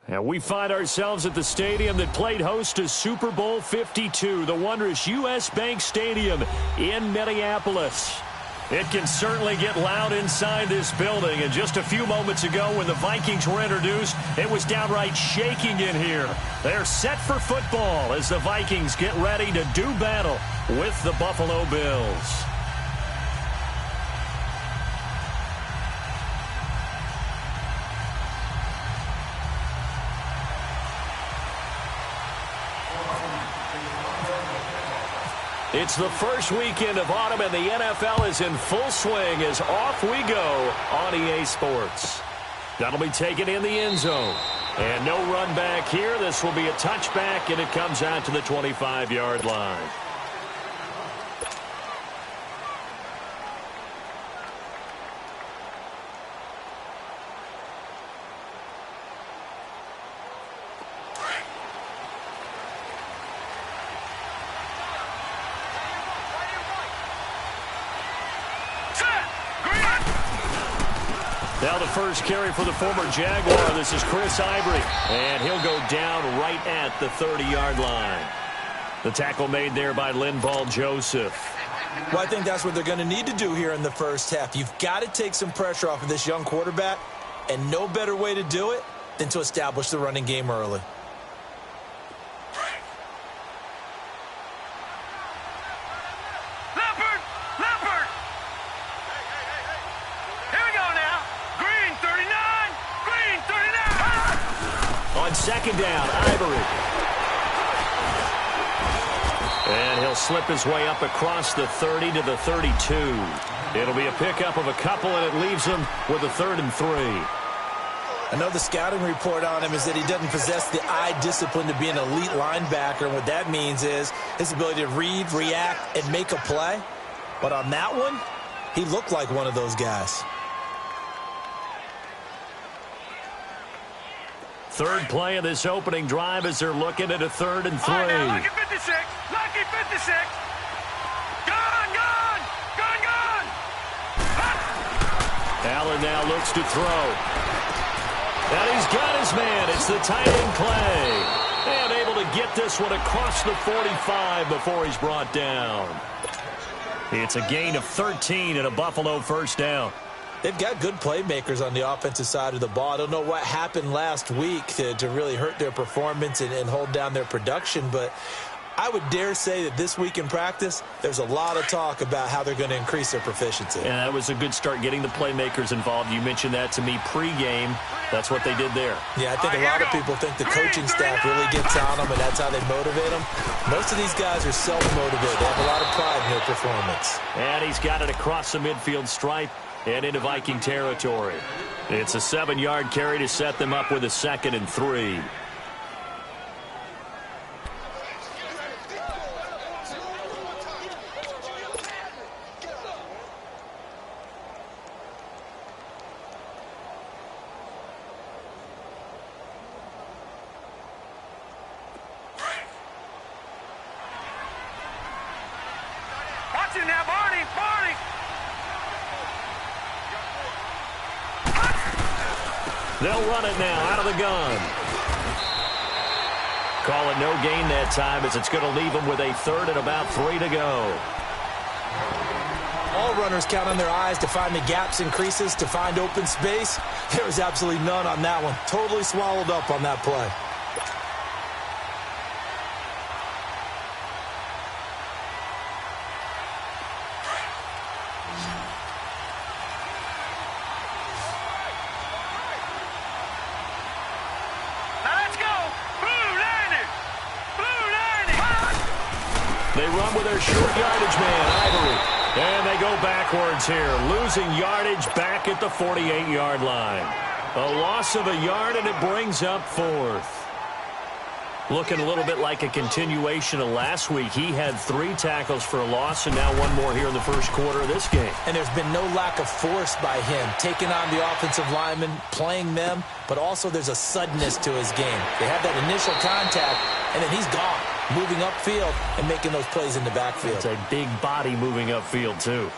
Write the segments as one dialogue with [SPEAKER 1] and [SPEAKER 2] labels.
[SPEAKER 1] And we find ourselves at the stadium that played host to Super Bowl 52, the wondrous U.S. Bank Stadium in Minneapolis. It can certainly get loud inside this building. And just a few moments ago when the Vikings were introduced, it was downright shaking in here. They're set for football as the Vikings get ready to do battle with the Buffalo Bills. It's the first weekend of autumn, and the NFL is in full swing as off we go on EA Sports. That'll be taken in the end zone. And no run back here. This will be a touchback, and it comes out to the 25-yard line. Now the first carry for the former Jaguar. This is Chris Ivory, and he'll go down right at the 30-yard line. The tackle made there by Linval Joseph.
[SPEAKER 2] Well, I think that's what they're going to need to do here in the first half. You've got to take some pressure off of this young quarterback, and no better way to do it than to establish the running game early.
[SPEAKER 1] Second down, Ivory. And he'll slip his way up across the 30 to the 32. It'll be a pickup of a couple, and it leaves him with a 3rd and 3.
[SPEAKER 2] I know the scouting report on him is that he doesn't possess the eye discipline to be an elite linebacker. And what that means is his ability to read, react, and make a play. But on that one, he looked like one of those guys.
[SPEAKER 1] Third play of this opening drive as they're looking at a 3rd and 3.
[SPEAKER 3] Right now, lucky 56. Lucky 56. Gone.
[SPEAKER 1] Allen now looks to throw. And he's got his man. It's the tight end Clay. And able to get this one across the 45 before he's brought down. It's a gain of 13 and a Buffalo first down.
[SPEAKER 2] They've got good playmakers on the offensive side of the ball. I don't know what happened last week to really hurt their performance and hold down their production, but I would dare say that this week in practice, there's a lot of talk about how they're going to increase their proficiency.
[SPEAKER 1] And that was a good start getting the playmakers involved. You mentioned that to me pregame. That's what they did there.
[SPEAKER 2] Yeah, I think a lot of people think the coaching staff really gets on them, and that's how they motivate them. Most of these guys are self-motivated. They have a lot of pride in their performance.
[SPEAKER 1] And he's got it across the midfield stripe and into Viking territory. It's a 7-yard carry to set them up with a 2nd and 3.
[SPEAKER 3] Watch it now, Barney.
[SPEAKER 1] They'll run it now out of the gun. Call it no gain that time as it's going to leave them with a 3rd and about 3 to go.
[SPEAKER 2] All runners count on their eyes to find the gaps and creases, to find open space. There was absolutely none on that one. Totally swallowed up on that play.
[SPEAKER 1] They run with their short yardage man, Ivory. And they go backwards here, losing yardage back at the 48-yard line. A loss of a yard, and it brings up 4th. Looking a little bit like a continuation of last week. He had 3 tackles for a loss, and now 1 more here in the first quarter of this game.
[SPEAKER 2] And there's been no lack of force by him, taking on the offensive linemen, playing them, but also there's a suddenness to his game. They have that initial contact, and then he's gone, moving upfield and making those plays in the backfield.
[SPEAKER 1] It's a big body moving upfield, too.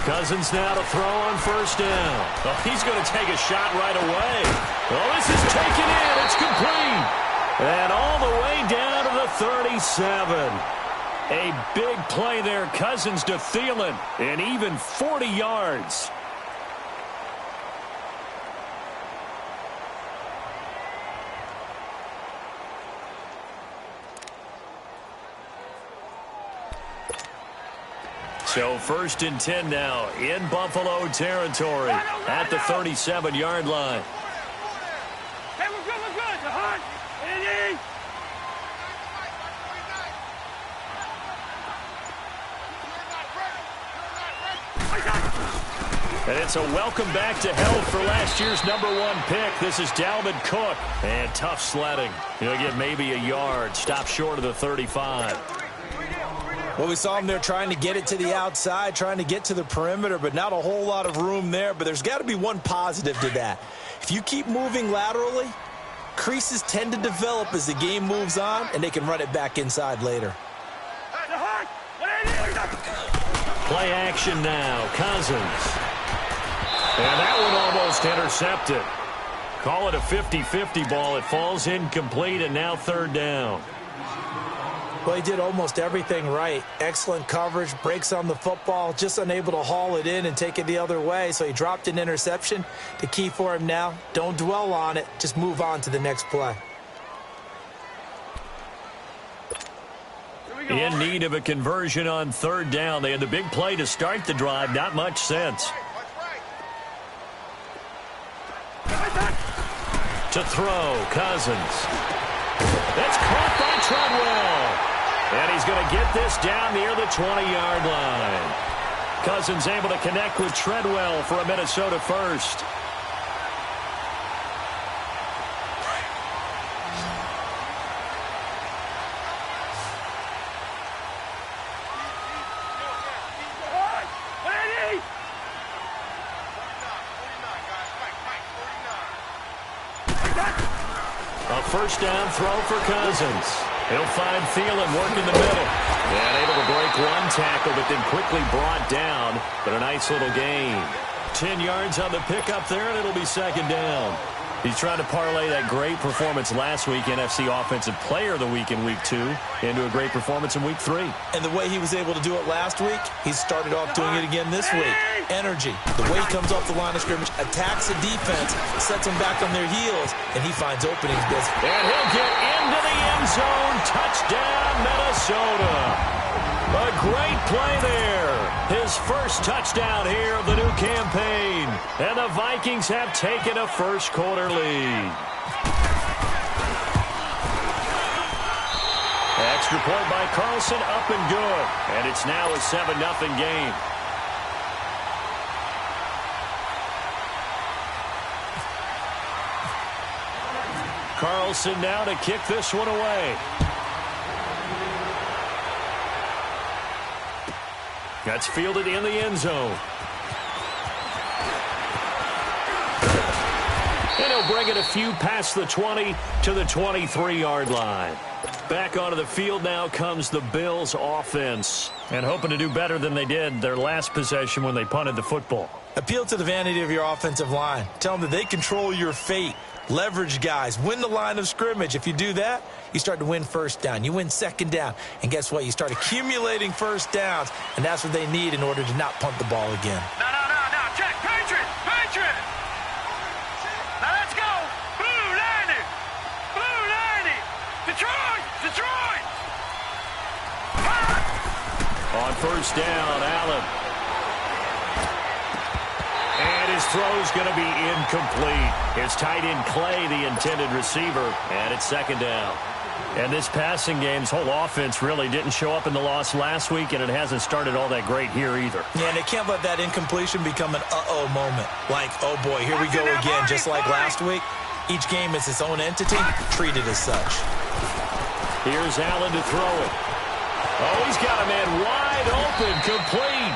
[SPEAKER 1] Cousins now to throw on first down. Oh, he's going to take a shot right away. Oh, this is taken in. It's complete. And all the way down to the 37. A big play there. Cousins to Thielen. And even 40 yards. So 1st and 10 now in Buffalo territory at the 37-yard line.
[SPEAKER 3] Hey, we're good, we're good. Hunt, Eddie.
[SPEAKER 1] And it's a welcome back to health for last year's #1 pick. This is Dalvin Cook. And tough sledding. He'll get maybe a yard. Stop short of the 35.
[SPEAKER 2] Well, we saw him there trying to get it to the outside, trying to get to the perimeter, but not a whole lot of room there. But there's got to be one positive to that. If you keep moving laterally, creases tend to develop as the game moves on, and they can run it back inside later.
[SPEAKER 1] Play action now. Cousins. And that one almost intercepted. Call it a 50-50 ball. It falls incomplete, and now 3rd down.
[SPEAKER 2] Well, he did almost everything right. Excellent coverage, breaks on the football, just unable to haul it in and take it the other way. So he dropped an interception. The key for him now, don't dwell on it. Just move on to the next play.
[SPEAKER 1] In need of a conversion on 3rd down. They had the big play to start the drive. Not much sense. To throw, Cousins. That's caught by Treadwell. And he's going to get this down near the 20-yard line. Cousins able to connect with Treadwell for a Minnesota first. A first down throw for Cousins. He'll find Thielen working the middle. And able to break one tackle, but then quickly brought down. But a nice little gain. 10 yards on the pickup there, and it'll be 2nd down. He's trying to parlay that great performance last week, NFC Offensive Player of the Week in Week 2, into a great performance in Week 3.
[SPEAKER 2] And the way he was able to do it last week, he started off doing it again this week. Energy. The way he comes off the line of scrimmage, attacks the defense, sets them back on their heels, and he finds openings.
[SPEAKER 1] And he'll get into the end zone. Touchdown, Minnesota. A great play there. His first touchdown here of the new campaign. And the Vikings have taken a first-quarter lead. Extra point by Carlson, up and good. And it's now a 7-0 game. Carlson now to kick this one away. That's fielded in the end zone. And he'll bring it a few past the 20 to the 23-yard line. Back onto the field now comes the Bills offense. And hoping to do better than they did their last possession when they punted the football.
[SPEAKER 2] Appeal to the vanity of your offensive line. Tell them that they control your fate. Leverage guys. Win the line of scrimmage. If you do that, you start to win first down. You win 2nd down. And guess what? You start accumulating first downs. And that's what they need in order to not punt the ball again.
[SPEAKER 3] No. Check. Patriot. Now let's go. Blue 90. Detroit.
[SPEAKER 1] On first down, Allen. And his throw's going to be incomplete. It's tight end Clay, the intended receiver, and it's 2nd down. And this passing game's whole offense really didn't show up in the loss last week, and it hasn't started all that great here either.
[SPEAKER 2] Yeah, and they can't let that incompletion become an uh-oh moment. Like, oh boy, here we go again, just like last week. Each game is its own entity, treated as such.
[SPEAKER 1] Here's Allen to throw it. Oh, he's got a man wide open, complete.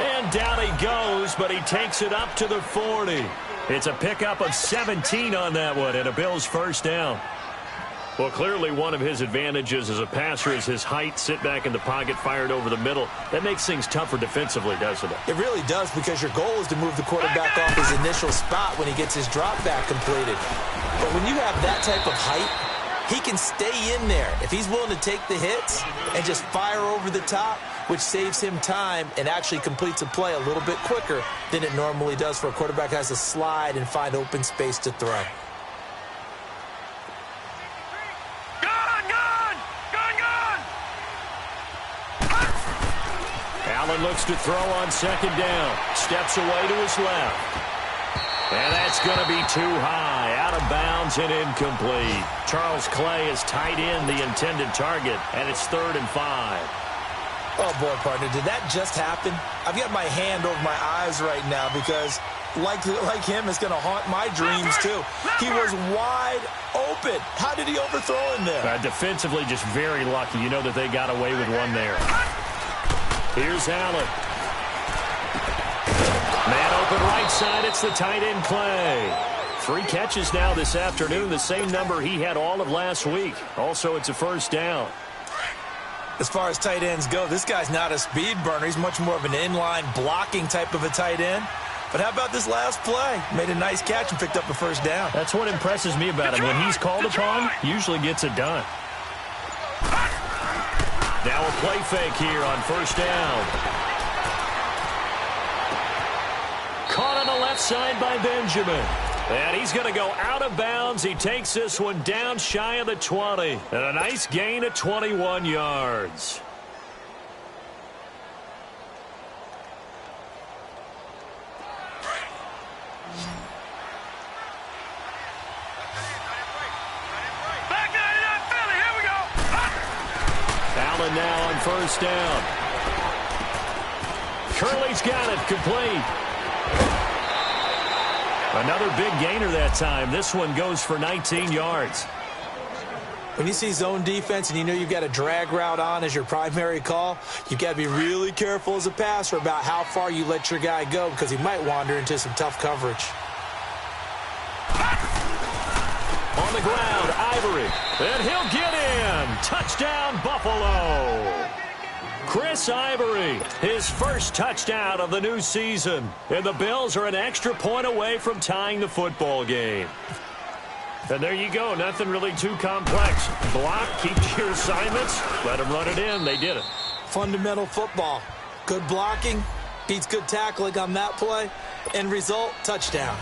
[SPEAKER 1] And down he goes, but he takes it up to the 40. It's a pickup of 17 on that one, and a Bills first down. Well, clearly one of his advantages as a passer is his height. Sit back in the pocket, fired over the middle. That makes things tougher defensively, doesn't it?
[SPEAKER 2] It really does, because your goal is to move the quarterback off his initial spot when he gets his drop back completed. But when you have that type of height, he can stay in there if he's willing to take the hits and just fire over the top, which saves him time and actually completes a play a little bit quicker than it normally does for a quarterback who has to slide and find open space to throw.
[SPEAKER 1] Allen looks to throw on second down. Steps away to his left. And that's going to be too high. Out of bounds and incomplete. Charles Clay is tied in the intended target, and it's 3rd and 5.
[SPEAKER 2] Oh, boy, partner, did that just happen? I've got my hand over my eyes right now because, like him, it's going to haunt my dreams, too. He was wide open. How did he overthrow him there?
[SPEAKER 1] Defensively, just very lucky. You know that they got away with one there. Here's Allen. Man open right side. It's the tight end, Clay. 3 catches now this afternoon, the same number he had all of last week. Also, it's a first down.
[SPEAKER 2] As far as tight ends go, this guy's not a speed burner. He's much more of an inline blocking type of a tight end. But how about this last play? Made a nice catch and picked up a first down.
[SPEAKER 1] That's what impresses me about him. When he's called upon, usually gets it done. Now a play fake here on first down. Caught on the left side by Benjamin. And he's going to go out of bounds. He takes this one down shy of the 20. And a nice gain of 21 yards. Allen now on first down. Curley's got it, complete. Another big gainer that time. This one goes for 19 yards.
[SPEAKER 2] When you see zone defense and you know you've got a drag route on as your primary call, you've got to be really careful as a passer about how far you let your guy go, because he might wander into some tough coverage.
[SPEAKER 1] On the ground, Ivory. And he'll get in. Touchdown, Buffalo. Chris Ivory, his first touchdown of the new season. And the Bills are an extra point away from tying the football game. And there you go. Nothing really too complex. Block, keep to your assignments, let them run it in. They did it.
[SPEAKER 2] Fundamental football. Good blocking beats good tackling on that play. End result, touchdown.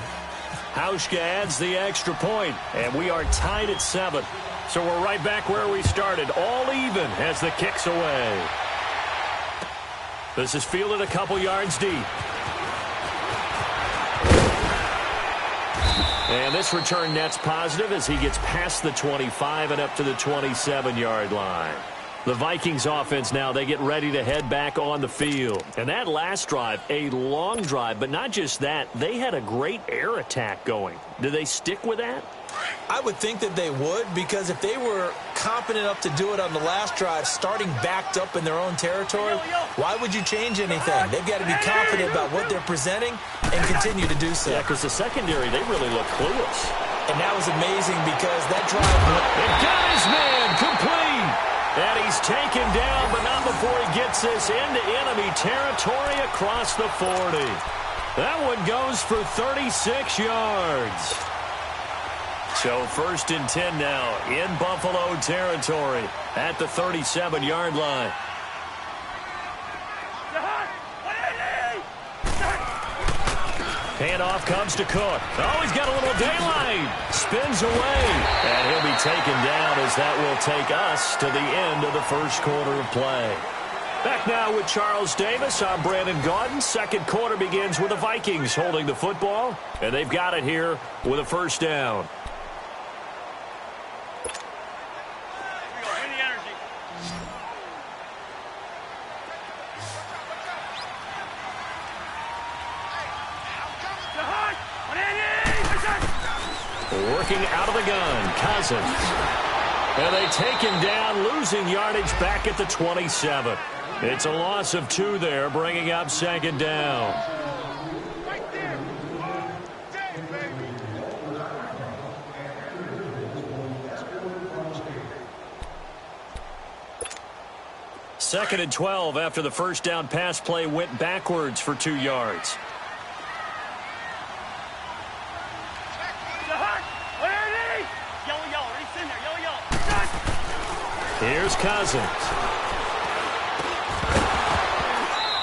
[SPEAKER 1] Hauschka adds the extra point, and we are tied at 7. So we're right back where we started, all even as the kick's away. This is fielded a couple yards deep. And this return net's positive as he gets past the 25 and up to the 27-yard line. The Vikings offense now, they get ready to head back on the field. And that last drive, a long drive, but not just that, they had a great air attack going. Do they stick with that?
[SPEAKER 2] I would think that they would, because if they were competent enough to do it on the last drive, starting backed up in their own territory, why would you change anything? They've got to be confident about what they're presenting and continue to do so.
[SPEAKER 1] Yeah, because the secondary, they really look clueless.
[SPEAKER 2] And that was amazing because that drive...
[SPEAKER 1] It got his man complete. And he's taken down, but not before he gets this into enemy territory across the 40. That one goes for 36 yards. So 1st and 10 now in Buffalo territory at the 37-yard line. Handoff comes to Cook. Oh, he's got a little daylight. Spins away. And he'll be taken down as that will take us to the end of the first quarter of play. Back now with Charles Davis. I'm Brandon Gaudin. Second quarter begins with the Vikings holding the football. And they've got it here with a first down. Working out of the gun, Cousins. And they take him down, losing yardage back at the 27. It's a loss of 2 there, bringing up second down. 2nd and 12 after the first down pass play went backwards for 2 yards. Here's Cousins.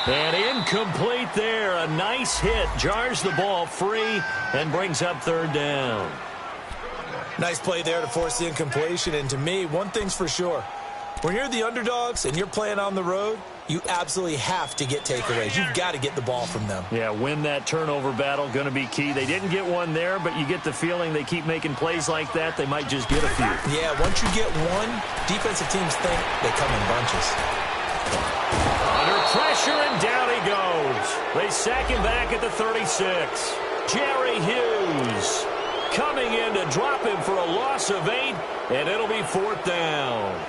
[SPEAKER 1] And incomplete there. A nice hit. Jars the ball free and brings up 3rd down.
[SPEAKER 2] Nice play there to force the incompletion. And to me, one thing's for sure. When you're the underdogs and you're playing on the road, you absolutely have to get takeaways. You've got to get the ball from them.
[SPEAKER 1] Yeah, win that turnover battle, going to be key. They didn't get one there, but you get the feeling they keep making plays like that, they might just get a few.
[SPEAKER 2] Yeah, once you get one, defensive teams think they come in bunches.
[SPEAKER 1] Under pressure, and down he goes. They sack him back at the 36. Jerry Hughes coming in to drop him for a loss of 8, and it'll be 4th down.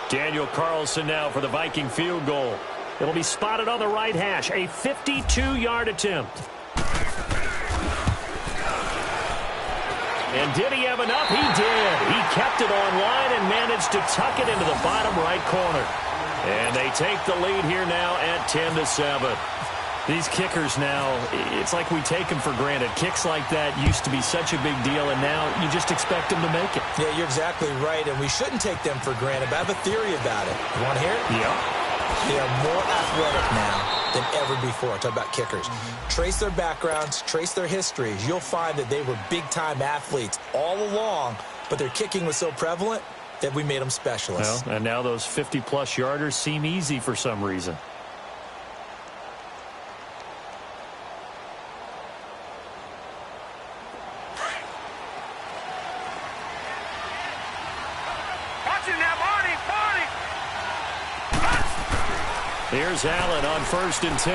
[SPEAKER 1] Daniel Carlson now for the Viking field goal. It'll be spotted on the right hash. A 52-yard attempt. And did he have enough? He did. He kept it online and managed to tuck it into the bottom right corner. And they take the lead here now at 10-7. These kickers now, it's like we take them for granted. Kicks like that used to be such a big deal, and now you just expect them to make it.
[SPEAKER 2] Yeah, you're exactly right, and we shouldn't take them for granted. But I have a theory about it. You want to hear it?
[SPEAKER 1] Yeah.
[SPEAKER 2] They are more athletic now than ever before. Talk about kickers. Trace their backgrounds, trace their histories. You'll find that they were big-time athletes all along, but their kicking was so prevalent that we made them specialists.
[SPEAKER 1] Well, and now those 50-plus yarders seem easy for some reason. Here's Allen on 1st and 10.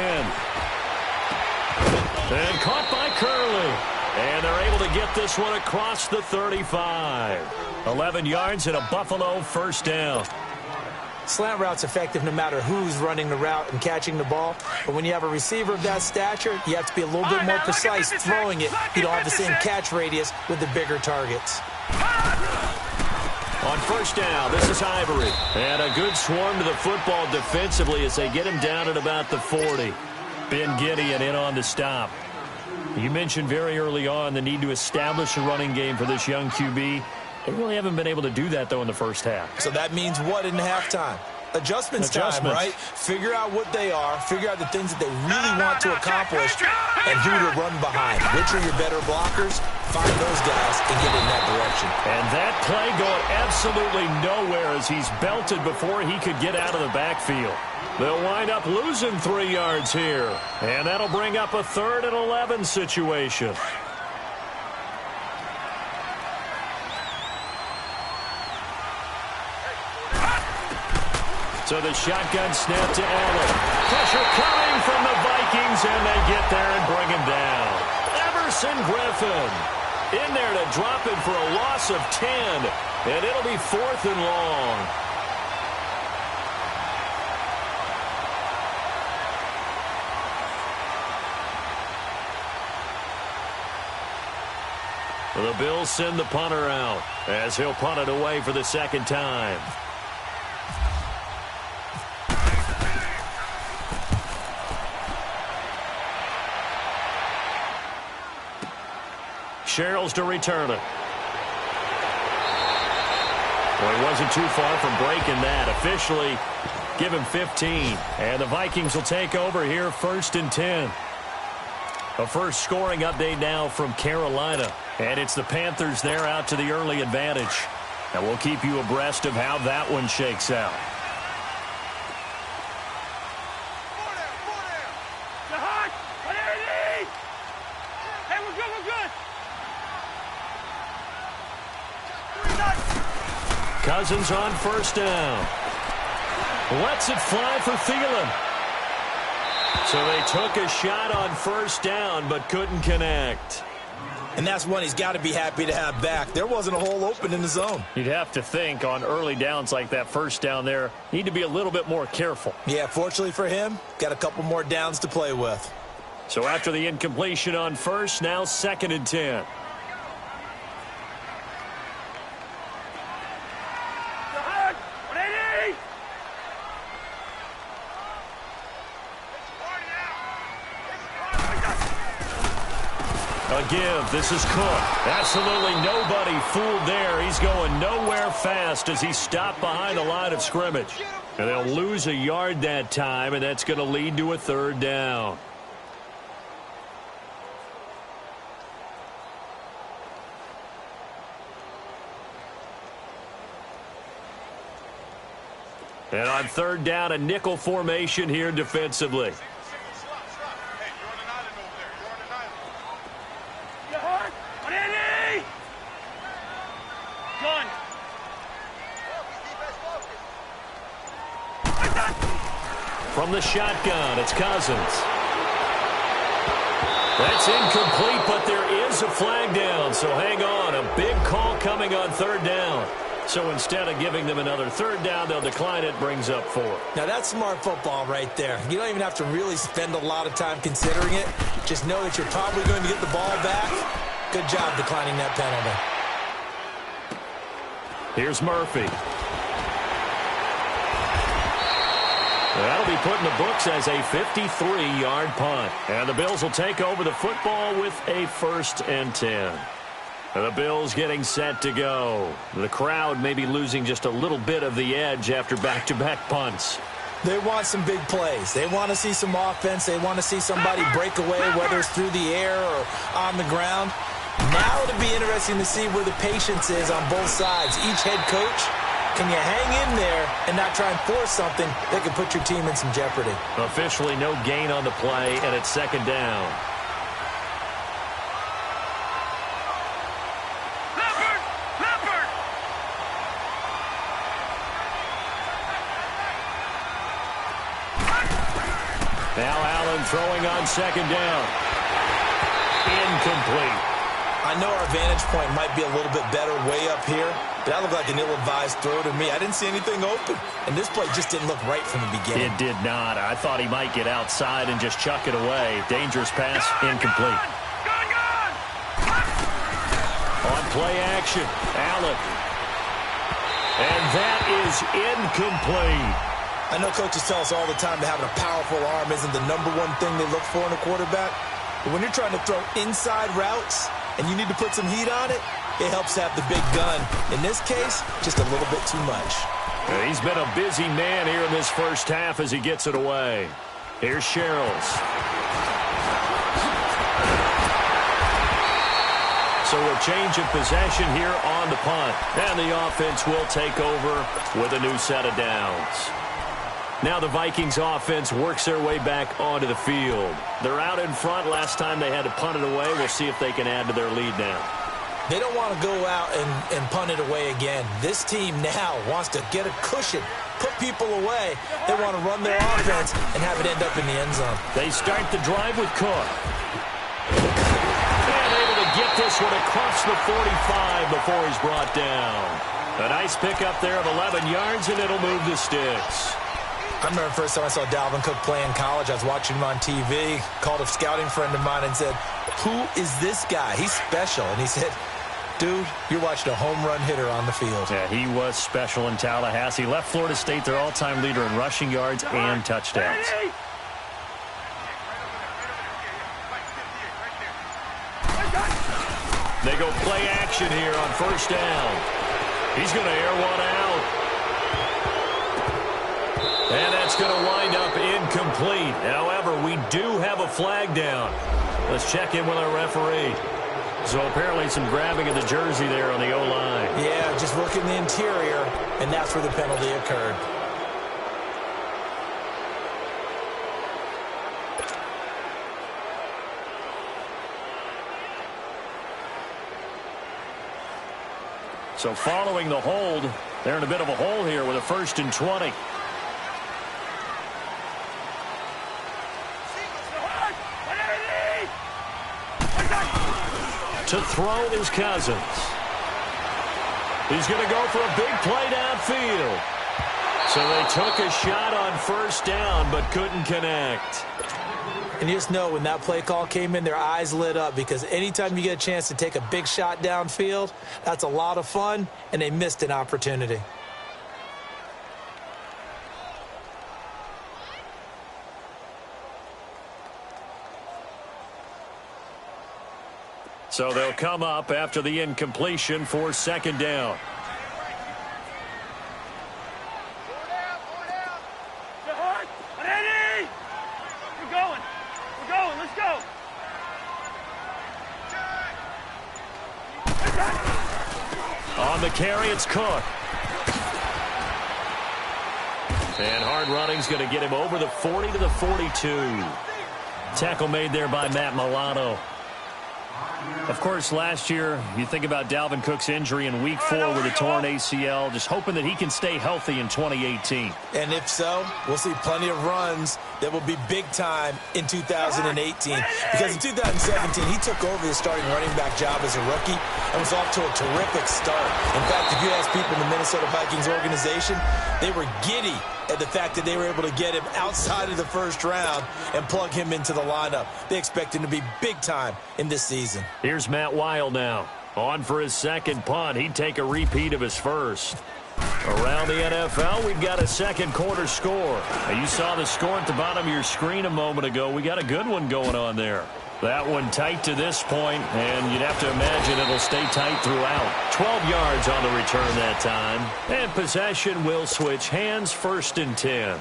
[SPEAKER 1] And caught by Curley. And they're able to get this one across the 35. 11 yards and a Buffalo 1st down.
[SPEAKER 2] Slant route's effective no matter who's running the route and catching the ball. But when you have a receiver of that stature, you have to be a little bit more precise throwing it. You don't have the same catch radius with the bigger targets.
[SPEAKER 1] On 1st down, this is Ivory. And a good swarm to the football defensively as they get him down at about the 40. Ben Gideon in on the stop. You mentioned very early on the need to establish a running game for this young QB. They really haven't been able to do that, though, in the first half.
[SPEAKER 2] So that means what in halftime? Adjustments time, right? Figure out what they are, figure out the things that they really want to accomplish, and who to run behind. Which are your better blockers? Find those guys and get in that direction.
[SPEAKER 1] And that play going absolutely nowhere as he's belted before he could get out of the backfield. They'll wind up losing 3 yards here. And that'll bring up a 3rd and 11 situation. So the shotgun snap to Allen. Pressure coming from the Vikings, and they get there and bring him down. Everson Griffin in there to drop him for a loss of 10, and it'll be 4th and long. The Bills send the punter out as he'll punt it away for the 2nd time. Sherrills to return it. Well, he wasn't too far from breaking that. Officially, give him 15. And the Vikings will take over here 1st and 10. A first scoring update now from Carolina. And it's the Panthers there out to the early advantage. And we'll keep you abreast of how that one shakes out. Cousins on 1st down. Lets it fly for Thielen. So they took a shot on 1st down, but couldn't connect.
[SPEAKER 2] And that's one he's got to be happy to have back. There wasn't a hole open in the zone.
[SPEAKER 1] You'd have to think on early downs like that 1st down there, need to be a little bit more careful.
[SPEAKER 2] Yeah, fortunately for him, got a couple more downs to play with.
[SPEAKER 1] So after the incompletion on 1st, now 2nd and 10. A give. This is Cook. Absolutely nobody fooled there. He's going nowhere fast as he's stopped behind the line of scrimmage. And they'll lose a yard that time, and that's going to lead to a third down. And on third down, a nickel formation here defensively. From the shotgun, it's Cousins. That's incomplete, but there is a flag down, so hang on. A big call coming on third down. So instead of giving them another third down, they'll decline it, brings up 4.
[SPEAKER 2] Now, that's smart football right there. You don't even have to really spend a lot of time considering it. Just know that you're probably going to get the ball back. Good job declining that penalty.
[SPEAKER 1] Here's Murphy. That'll be put in the books as a 53-yard punt. And the Bills will take over the football with a 1st and 10. The Bills getting set to go. The crowd may be losing just a little bit of the edge after back-to-back punts.
[SPEAKER 2] They want some big plays. They want to see some offense. They want to see somebody break away, whether it's through the air or on the ground. Now it'll be interesting to see where the patience is on both sides. Each head coach, can you hang in there and not try and force something that could put your team in some jeopardy?
[SPEAKER 1] Officially no gain on the play, and it's 2nd down. Now Allen throwing on 2nd down. Incomplete.
[SPEAKER 2] I know our vantage point might be a little bit better way up here, but that looked like an ill-advised throw to me. I didn't see anything open, and this play just didn't look right from the beginning.
[SPEAKER 1] It did not. I thought he might get outside and just chuck it away. Dangerous pass, incomplete. On play action, Allen. And that is incomplete.
[SPEAKER 2] I know coaches tell us all the time that having a powerful arm isn't the #1 thing they look for in a quarterback. But when you're trying to throw inside routes and you need to put some heat on it, it helps to have the big gun. In this case, just a little bit too much.
[SPEAKER 1] He's been a busy man here in this first half as he gets it away. Here's Sherrills. So a change of possession here on the punt. And the offense will take over with a new set of downs. Now the Vikings offense works their way back onto the field. They're out in front. Last time they had to punt it away. We'll see if they can add to their lead now.
[SPEAKER 2] They don't want to go out and punt it away again. This team now wants to get a cushion, put people away. They want to run their offense and have it end up in the end zone.
[SPEAKER 1] They start the drive with Cook. And able to get this one across the 45 before he's brought down. A nice pickup there of 11 yards, and it'll move the sticks.
[SPEAKER 2] I remember the first time I saw Dalvin Cook play in college. I was watching him on TV, called a scouting friend of mine and said, "Who is this guy? He's special." And he said, "Dude, you're watching a home run hitter on the field."
[SPEAKER 1] Yeah, he was special in Tallahassee. Left Florida State their all-time leader in rushing yards and touchdowns. They go play action here on 1st down. He's going to air one out. And that's going to wind up incomplete. However, we do have a flag down. Let's check in with our referee. So apparently some grabbing of the jersey there on the O-line.
[SPEAKER 2] Yeah, just look in the interior, and that's where the penalty occurred.
[SPEAKER 1] So following the hold, they're in a bit of a hole here with a 1st and 20. To throw is Cousins. He's going to go for a big play downfield. So they took a shot on 1st down but couldn't connect.
[SPEAKER 2] And you just know when that play call came in, their eyes lit up, because anytime you get a chance to take a big shot downfield, that's a lot of fun, and they missed an opportunity.
[SPEAKER 1] So they'll come up after the incompletion for second down.
[SPEAKER 3] Ready? We're going. We're going. Let's go.
[SPEAKER 1] On the carry, it's Cook. And hard running's going to get him over the 40 to the 42. Tackle made there by Matt Milano. Of course, last year, you think about Dalvin Cook's injury in Week 4 with a torn ACL, just hoping that he can stay healthy in 2018.
[SPEAKER 2] And if so, we'll see plenty of runs that will be big time in 2018. Because in 2017, he took over the starting running back job as a rookie and was off to a terrific start. In fact, if you ask people in the Minnesota Vikings organization, they were giddy at the fact that they were able to get him outside of the first round and plug him into the lineup. They expect him to be big time in this season.
[SPEAKER 1] Here's Matt Weil now. On for his second punt. He'd take a repeat of his first. Around the NFL, we've got a second quarter score. Now, you saw the score at the bottom of your screen a moment ago. We got a good one going on there. That one tight to this point, and you'd have to imagine it'll stay tight throughout. 12 yards on the return that time. And possession will switch hands, 1st and 10.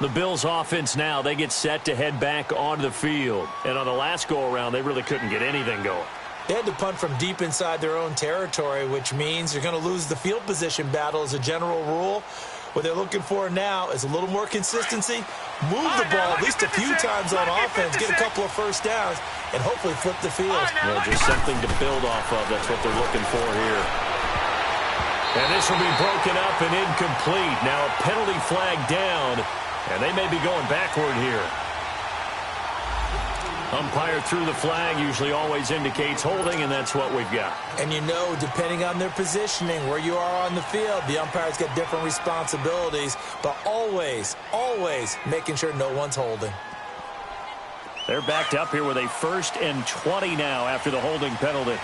[SPEAKER 1] The Bills offense now, they get set to head back onto the field. And on the last go-around, they really couldn't get anything going.
[SPEAKER 2] They had to punt from deep inside their own territory, which means you're going to lose the field position battle as a general rule. What they're looking for now is a little more consistency, move the ball at least a few times on offense, get a couple of first downs, and hopefully flip the field.
[SPEAKER 1] Yeah, just something to build off of. That's what they're looking for here. And this will be broken up and incomplete. Now a penalty flag down, and they may be going backward here. Umpire threw the flag, usually always indicates holding, and that's what we've got.
[SPEAKER 2] And you know, depending on their positioning, where you are on the field, the umpire's got different responsibilities, but always, always making sure no one's holding.
[SPEAKER 1] They're backed up here with a 1st and 20 now after the holding penalty.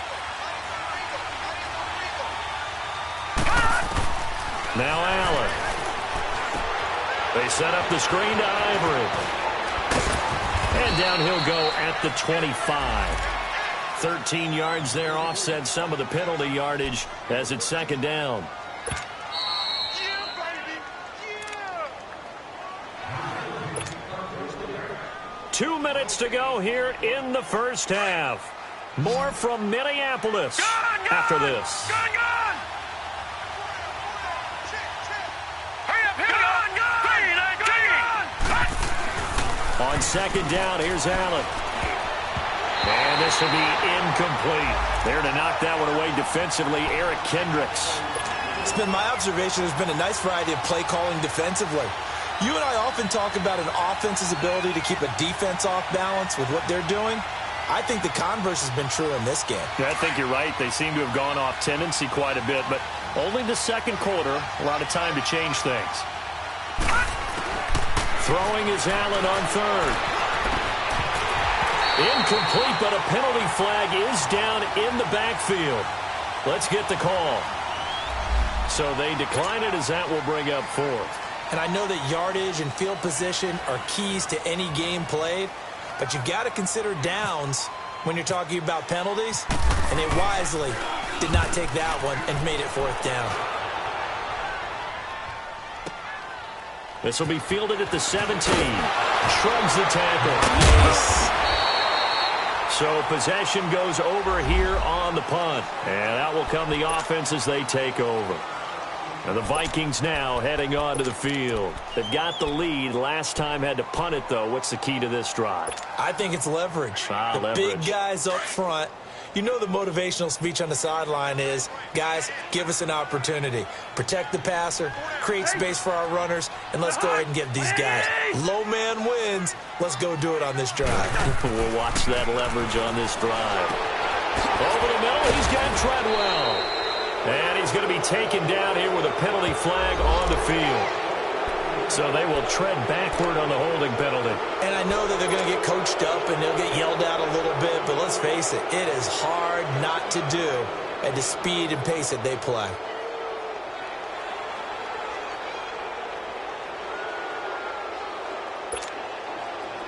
[SPEAKER 1] Now Allen. They set up the screen to Ivory. And down he'll go at the 25. 13 yards there, offset some of the penalty yardage as it's second down. Yeah. 2 minutes to go here in the first half. More from Minneapolis after this. On second down, here's Allen. And this will be incomplete. There to knock that one away defensively, Eric Kendricks.
[SPEAKER 2] It's been my observation there's been a nice variety of play calling defensively. You and I often talk about an offense's ability to keep a defense off balance with what they're doing. I think the converse has been true in this game.
[SPEAKER 1] Yeah, I think you're right. They seem to have gone off tendency quite a bit, but only the second quarter, a lot of time to change things. Throwing is Allen on third. Incomplete, but a penalty flag is down in the backfield. Let's get the call. So they decline it as that will bring up 4th.
[SPEAKER 2] And I know that yardage and field position are keys to any game played, but you got to consider downs when you're talking about penalties, and they wisely did not take that one and made it 4th down.
[SPEAKER 1] This will be fielded at the 17. Shrugs the tackle.
[SPEAKER 2] Yes.
[SPEAKER 1] So possession goes over here on the punt. And out will come the offense as they take over. Now the Vikings now heading onto the field. They've got the lead. Last time had to punt it, though. What's the key to this drive?
[SPEAKER 2] I think it's leverage. The
[SPEAKER 1] leverage.
[SPEAKER 2] Big guys up front. You know the motivational speech on the sideline is, guys, give us an opportunity. Protect the passer, create space for our runners, and let's go ahead and get these guys. Low man wins. Let's go do it on this drive.
[SPEAKER 1] We'll watch that leverage on this drive. Over the middle, he's got Treadwell. And he's going to be taken down here with a penalty flag on the field. So they will tread backward on the holding penalty.
[SPEAKER 2] And I know that they're going to get coached up and they'll get yelled at a little bit, but let's face it, it is hard not to do at the speed and pace that they play.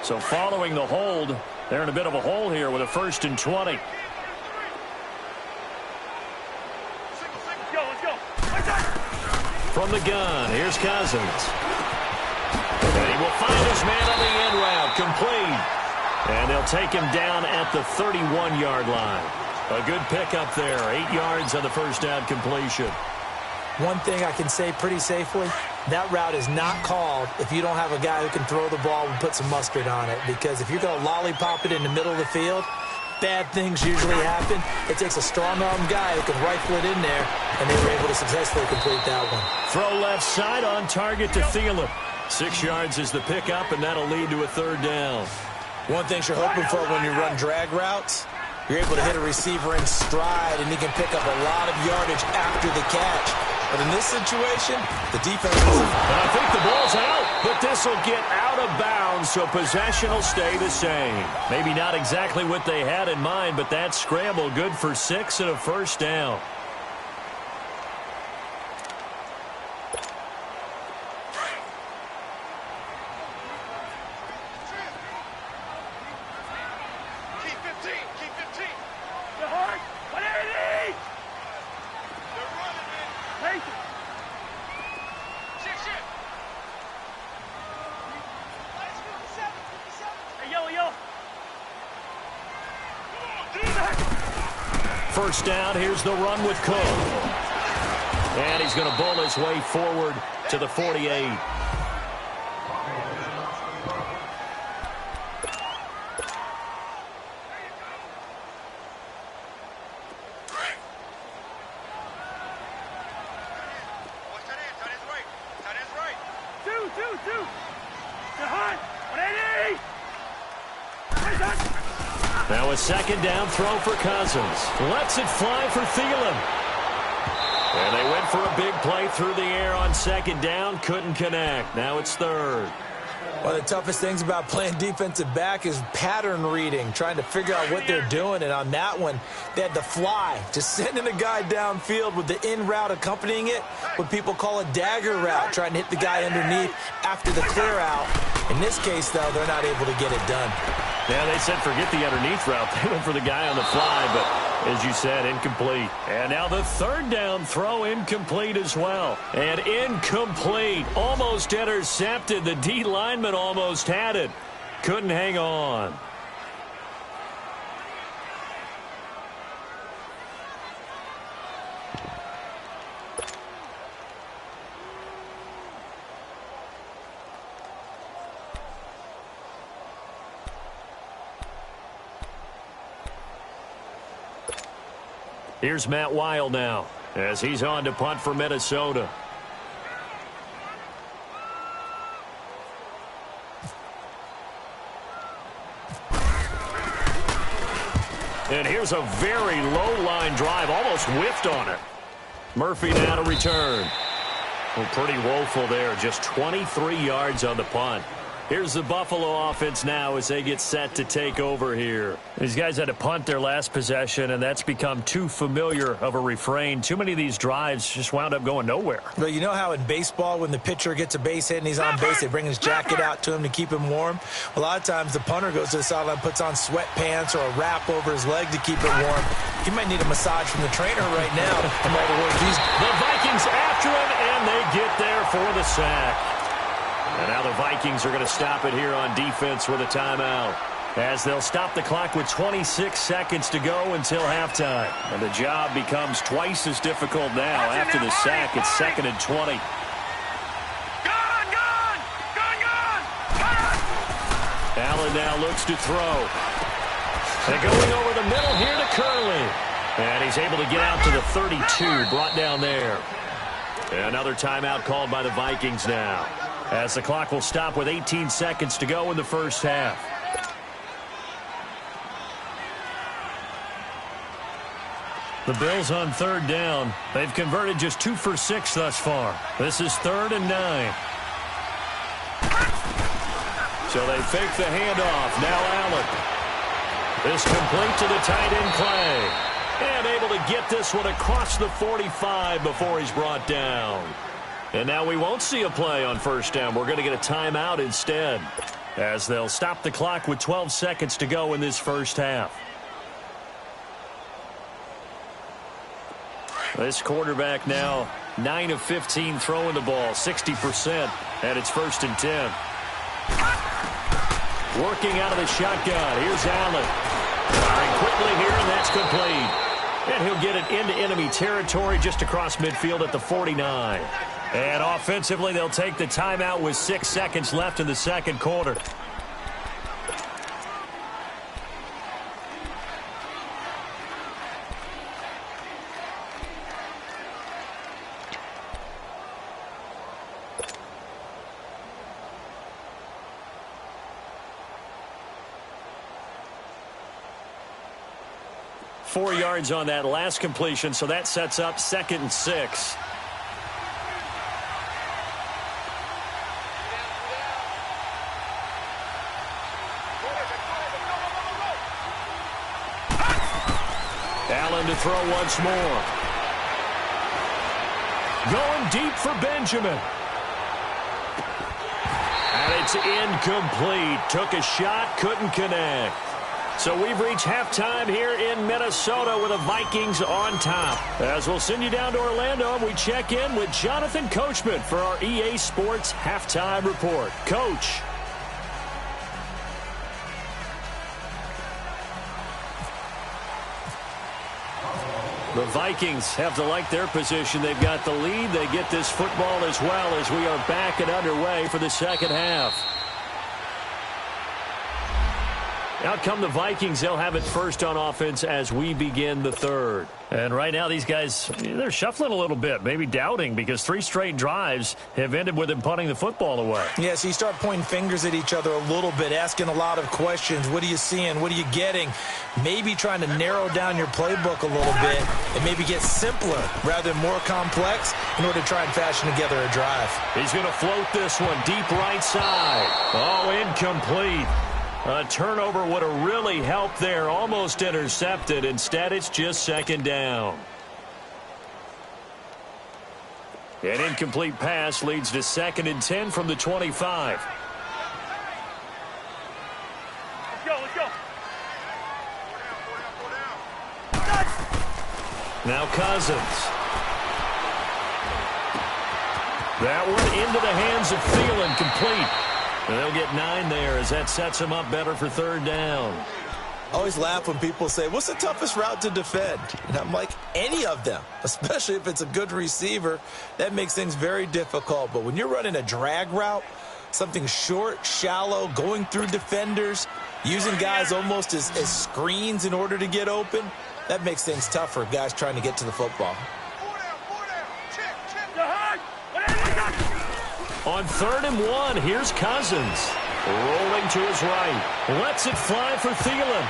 [SPEAKER 1] So following the hold, they're in a bit of a hole here with a 1st and 20. from the gun. Here's Cousins. And he will find his man on the end route. Complete. And they'll take him down at the 31-yard line. A good pickup there. 8 yards on the first down completion.
[SPEAKER 2] One thing I can say pretty safely, that route is not called if you don't have a guy who can throw the ball and put some mustard on it. Because if you're going to lollipop it in the middle of the field, bad things usually happen. It takes a strong-armed guy who can rifle it in there, and they were able to successfully complete that one.
[SPEAKER 1] Throw left side on target to Thielen. 6 yards is the pickup, and that'll lead to a third down.
[SPEAKER 2] One thing you're hoping for when you run drag routes, you're able to hit a receiver in stride, and he can pick up a lot of yardage after the catch. But in this situation, the defense isn't.
[SPEAKER 1] And I think the ball's out, but this will get out of bounds, so possession will stay the same. Maybe not exactly what they had in mind, but that scramble good for 6 and a first down. First down, here's the run with Cook. And he's going to bull his way forward to the 48. Now a second down throw for Cousins. Lets it fly for Thielen. And they went for a big play through the air on second down. Couldn't connect. Now it's third.
[SPEAKER 2] One of the toughest things about playing defensive back is pattern reading, trying to figure out what they're doing. And on that one, they had the fly, just sending a guy downfield with the in route accompanying it, what people call a dagger route, trying to hit the guy underneath after the clear out. In this case, though, they're not able to get it done.
[SPEAKER 1] Yeah, they said forget the underneath route. They went for the guy on the fly, but as you said, incomplete. And now the third down throw incomplete as well. And incomplete. Almost intercepted. The D lineman almost had it. Couldn't hang on. Here's Matt Weil now as he's on to punt for Minnesota. And here's a very low line drive, almost whiffed on it. Murphy now to return. Well, pretty woeful there, just 23 yards on the punt. Here's the Buffalo offense now as they get set to take over here. These guys had to punt their last possession, and that's become too familiar of a refrain. Too many of these drives just wound up going nowhere.
[SPEAKER 2] Well, you know how in baseball when the pitcher gets a base hit and he's on base, they bring his jacket out to him to keep him warm? A lot of times the punter goes to the sideline, puts on sweatpants or a wrap over his leg to keep it warm. He might need a massage from the trainer right now.
[SPEAKER 1] The Vikings after him, and they get there for the sack. And now the Vikings are going to stop it here on defense with a timeout, as they'll stop the clock with 26 seconds to go until halftime. And the job becomes twice as difficult now after the sack. It's 2nd and 20. Allen now looks to throw. And going over the middle here to Curley. And he's able to get out to the 32, brought down there. And another timeout called by the Vikings now, as the clock will stop with 18 seconds to go in the first half. The Bills on third down. They've converted just 2 for 6 thus far. This is 3rd and 9. So they fake the handoff. Now Allen. This complete to the tight end Clay. And able to get this one across the 45 before he's brought down. And now we won't see a play on first down. We're going to get a timeout instead, as they'll stop the clock with 12 seconds to go in this first half. This quarterback now 9 of 15 throwing the ball, 60%, and it's 1st and 10. Working out of the shotgun. Here's Allen. Firing quickly here, and that's complete. And he'll get it into enemy territory just across midfield at the 49. And offensively, they'll take the timeout with 6 seconds left in the second quarter. Four yards on that last completion, so that sets up 2nd and 6. Allen to throw once more. Going deep for Benjamin. And it's incomplete. Took a shot, couldn't connect. So we've reached halftime here in Minnesota with the Vikings on top. As we'll send you down to Orlando, and we check in with Jonathan Coachman for our EA Sports Halftime Report. Coach. The Vikings have to like their position. They've got the lead. They get this football as well as we are back and underway for the second half. Out come the Vikings. They'll have it first on offense as we begin the third. And right now these guys, they're shuffling a little bit, maybe doubting, because 3 straight drives have ended with them punting the football away.
[SPEAKER 2] Yeah, so you start pointing fingers at each other a little bit, asking a lot of questions. What are you seeing? What are you getting? Maybe trying to narrow down your playbook a little bit and maybe get simpler rather than more complex in order to try and fashion together a drive.
[SPEAKER 1] He's going to float this one deep right side. Oh, incomplete. A turnover would have really helped there. Almost intercepted. Instead, it's just 2nd down. An incomplete pass leads to 2nd and 10 from the 25.
[SPEAKER 3] Let's go, let's go.
[SPEAKER 1] Now Cousins. That one into the hands of Thielen, complete. And they'll get 9 there as that sets them up better for 3rd down.
[SPEAKER 2] I always laugh when people say, what's the toughest route to defend? And I'm like, any of them, especially if it's a good receiver. That makes things very difficult. But when you're running a drag route, something short, shallow, going through defenders, using guys almost as screens in order to get open, that makes things tough for guys trying to get to the football.
[SPEAKER 1] On 3rd and 1, here's Cousins. Rolling to his right. Lets it fly for Thielen.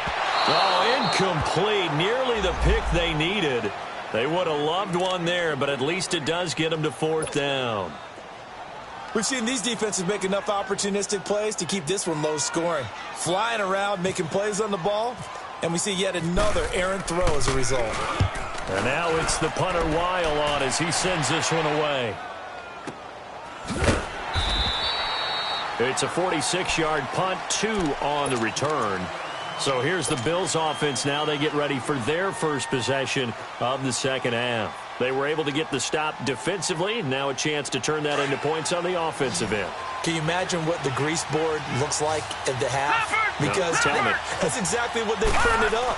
[SPEAKER 1] Oh, incomplete. Nearly the pick they needed. They would have loved one there, but at least it does get them to 4th down.
[SPEAKER 2] We've seen these defenses make enough opportunistic plays to keep this one low scoring. Flying around, making plays on the ball, and we see yet another errant throw as a result.
[SPEAKER 1] And now it's the punter Weil on as he sends this one away. It's a 46-yard punt, 2 on the return. So here's the Bills offense now. They get ready for their first possession of the second half. They were able to get the stop defensively. Now a chance to turn that into points on the offensive end.
[SPEAKER 2] Can you imagine what the grease board looks like at the half? Because that's exactly what they printed up.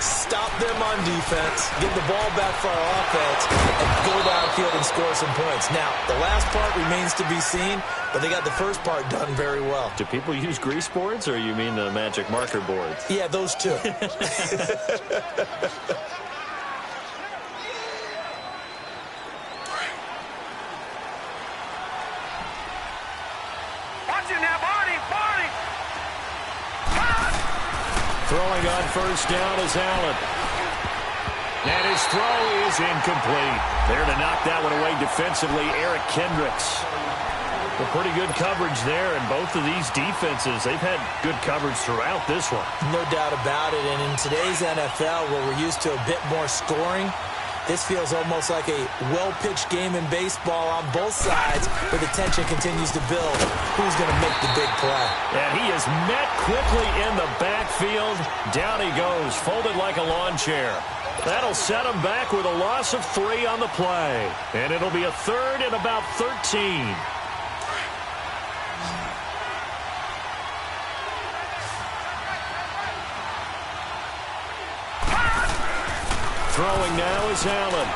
[SPEAKER 2] Stop them on defense, get the ball back for our offense, and go downfield and score some points. Now, the last part remains to be seen, but they got the first part done very well.
[SPEAKER 1] Do people use grease boards, or you mean the magic marker boards?
[SPEAKER 2] Yeah, those two.
[SPEAKER 1] Throwing on 1st down is Allen. And his throw is incomplete. There to knock that one away defensively, Eric Kendricks. Well, pretty good coverage there, and both of these defenses, they've had good coverage throughout this one.
[SPEAKER 2] No doubt about it, and in today's NFL, where we're used to a bit more scoring, this feels almost like a well-pitched game in baseball on both sides, where the tension continues to build. Who's going to make the big play?
[SPEAKER 1] And he is met quickly in the backfield. Down he goes, folded like a lawn chair. That'll set them back with a loss of 3 on the play. And it'll be a 3rd and about 13. Throwing now is Allen.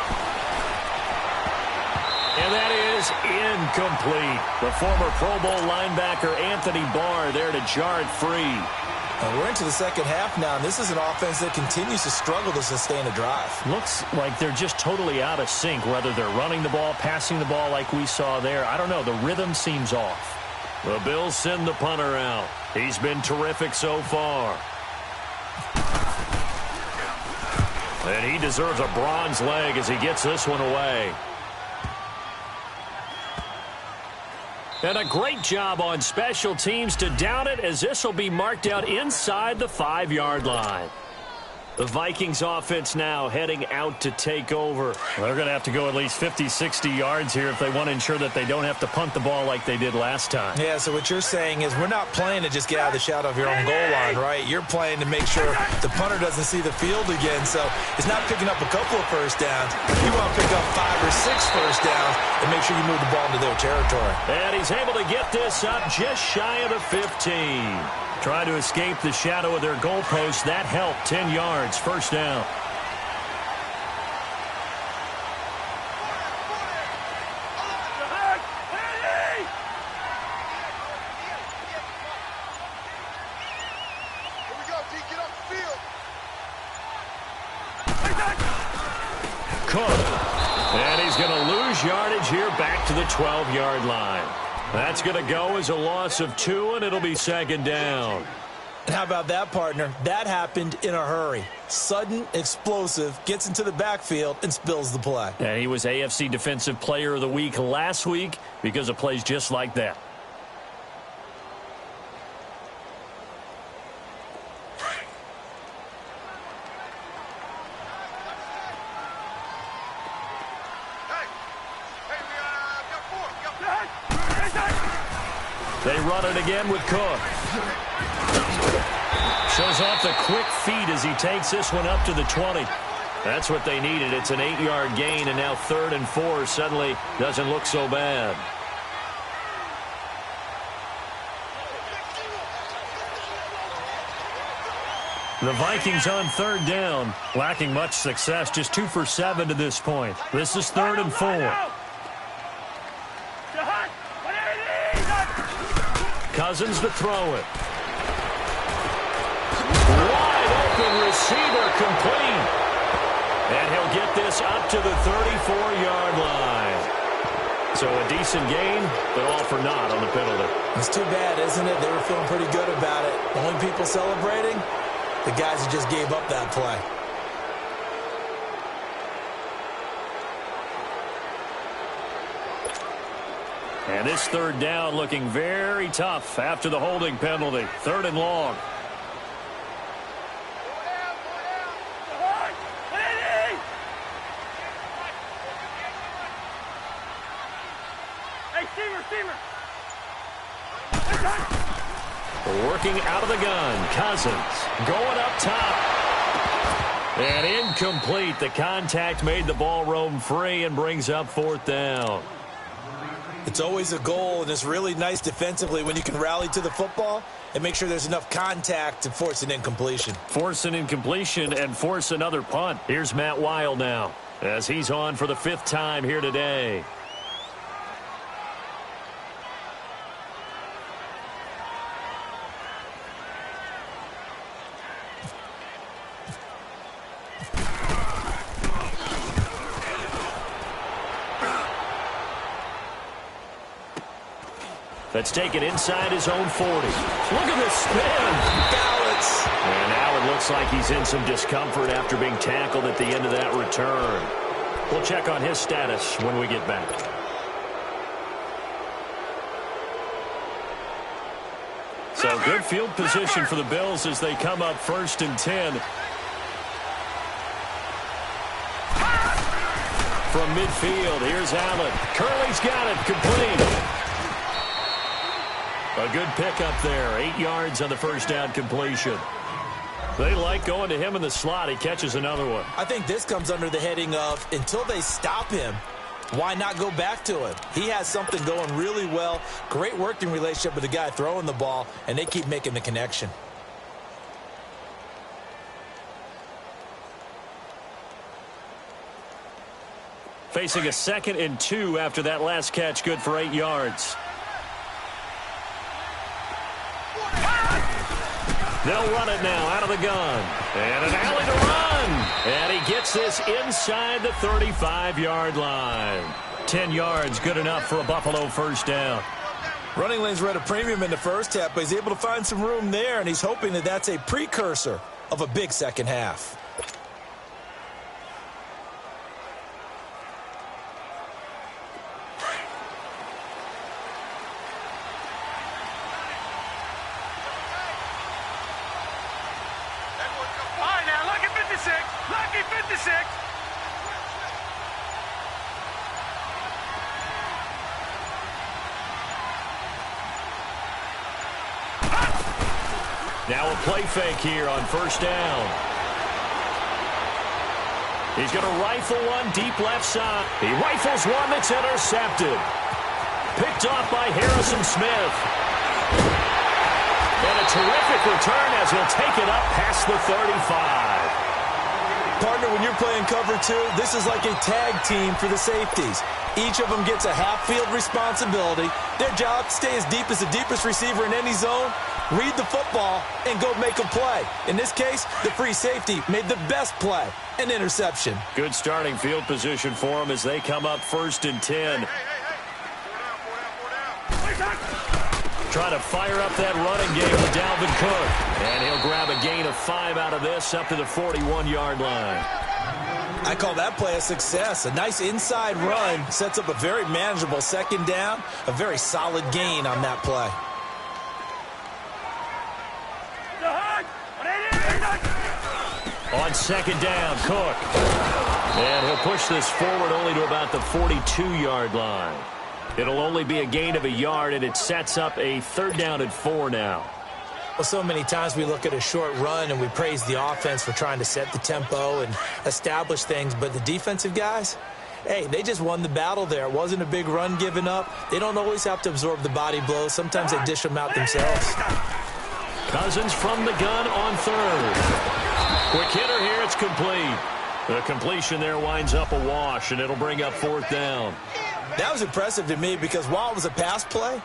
[SPEAKER 1] And that is incomplete. The former Pro Bowl linebacker Anthony Barr there to jar it free.
[SPEAKER 2] And we're into the second half now, and this is an offense that continues to struggle to sustain a drive.
[SPEAKER 1] Looks like they're just totally out of sync, whether they're running the ball, passing the ball like we saw there. I don't know. The rhythm seems off. The Bills send the punter out. He's been terrific so far. And he deserves a bronze leg as he gets this one away. And a great job on special teams to down it, as this will be marked out inside the 5-yard line. The Vikings offense now heading out to take over. They're going to have to go at least 50, 60 yards here if they want to ensure that they don't have to punt the ball like they did last time.
[SPEAKER 2] Yeah, so what you're saying is we're not playing to just get out of the shadow of your own goal line, right? You're playing to make sure the punter doesn't see the field again. So it's not picking up a couple of first downs. You want to pick up 5 or 6 first downs and make sure you move the ball into their territory.
[SPEAKER 1] And he's able to get this up just shy of the 15. Try to escape the shadow of their goalpost. That helped. 10 yards, first down. Cook. And he's going to lose yardage here back to the 12-yard line. That's going to go as a loss of 2, and it'll be second down.
[SPEAKER 2] And how about that, partner? That happened in a hurry. Sudden, explosive, gets into the backfield, and spills the play.
[SPEAKER 1] And he was AFC Defensive Player of the Week last week because of plays just like that. They run it again with Cook. Shows off the quick feet as he takes this one up to the 20. That's what they needed. It's an 8-yard gain, and now 3rd and 4 suddenly doesn't look so bad. The Vikings on 3rd down, lacking much success, just 2 for 7 to this point. This is 3rd and 4. Cousins to throw it. Wide open receiver, complete. And he'll get this up to the 34-yard line. So a decent gain, but all for naught on the penalty.
[SPEAKER 2] It's too bad, isn't it? They were feeling pretty good about it. The only people celebrating, the guys who just gave up that play.
[SPEAKER 1] And this 3rd down looking very tough after the holding penalty. 3rd and long. Working out of the gun. Cousins going up top. And incomplete. The contact made the ball roam free and brings up 4th down.
[SPEAKER 2] It's always a goal, and it's really nice defensively when you can rally to the football and make sure there's enough contact to force an incompletion.
[SPEAKER 1] Force an incompletion and force another punt. Here's Matt Weil now as he's on for the 5th time here today. Let's take it inside his own 40. Look at the spin.
[SPEAKER 2] Balance.
[SPEAKER 1] And now it looks like he's in some discomfort after being tackled at the end of that return. We'll check on his status when we get back. So good field position for the Bills as they come up 1st and 10. From midfield, here's Allen. Curley's got it, complete. A good pickup there. 8 yards on the 1st down completion. They like going to him in the slot. He catches another one.
[SPEAKER 2] I think this comes under the heading of until they stop him, why not go back to him? He has something going really well. Great working relationship with the guy throwing the ball, and they keep making the connection.
[SPEAKER 1] Facing a 2nd and 2 after that last catch, good for 8 yards. They'll run it now out of the gun. And an alley to run. And he gets this inside the 35-yard line. 10 yards, good enough for a Buffalo first down.
[SPEAKER 2] Running lanes were at a premium in the first half, but he's able to find some room there, and he's hoping that that's a precursor of a big second half.
[SPEAKER 3] Lucky 56.
[SPEAKER 1] Now a play fake here on first down. He's going to rifle one deep left side. He rifles one that's intercepted. Picked off by Harrison Smith. And a terrific return as he'll take it up past the 35.
[SPEAKER 2] Partner, when you're playing cover two, this is like a tag team for the safeties. Each of them gets a half-field responsibility. Their job, stay as deep as the deepest receiver in any zone, read the football, and go make a play. In this case, the free safety made the best play, an interception.
[SPEAKER 1] Good starting field position for them as they come up 1st and 10. Trying to fire up that running game with Dalvin Cook. And he'll grab a gain of 5 out of this up to the 41-yard line.
[SPEAKER 2] I call that play a success. A nice inside run sets up a very manageable second down. A very solid gain on that play.
[SPEAKER 1] On second down, Cook. And he'll push this forward only to about the 42-yard line. It'll only be a gain of a yard, and it sets up a 3rd down and 4 now.
[SPEAKER 2] Well, so many times we look at a short run and we praise the offense for trying to set the tempo and establish things, but the defensive guys, hey, they just won the battle there. It wasn't a big run given up. They don't always have to absorb the body blows. Sometimes they dish them out themselves.
[SPEAKER 1] Cousins from the gun on 3rd. Quick hitter here, it's complete. The completion there winds up a wash, and it'll bring up 4th down.
[SPEAKER 2] That was impressive to me because while it was a pass play,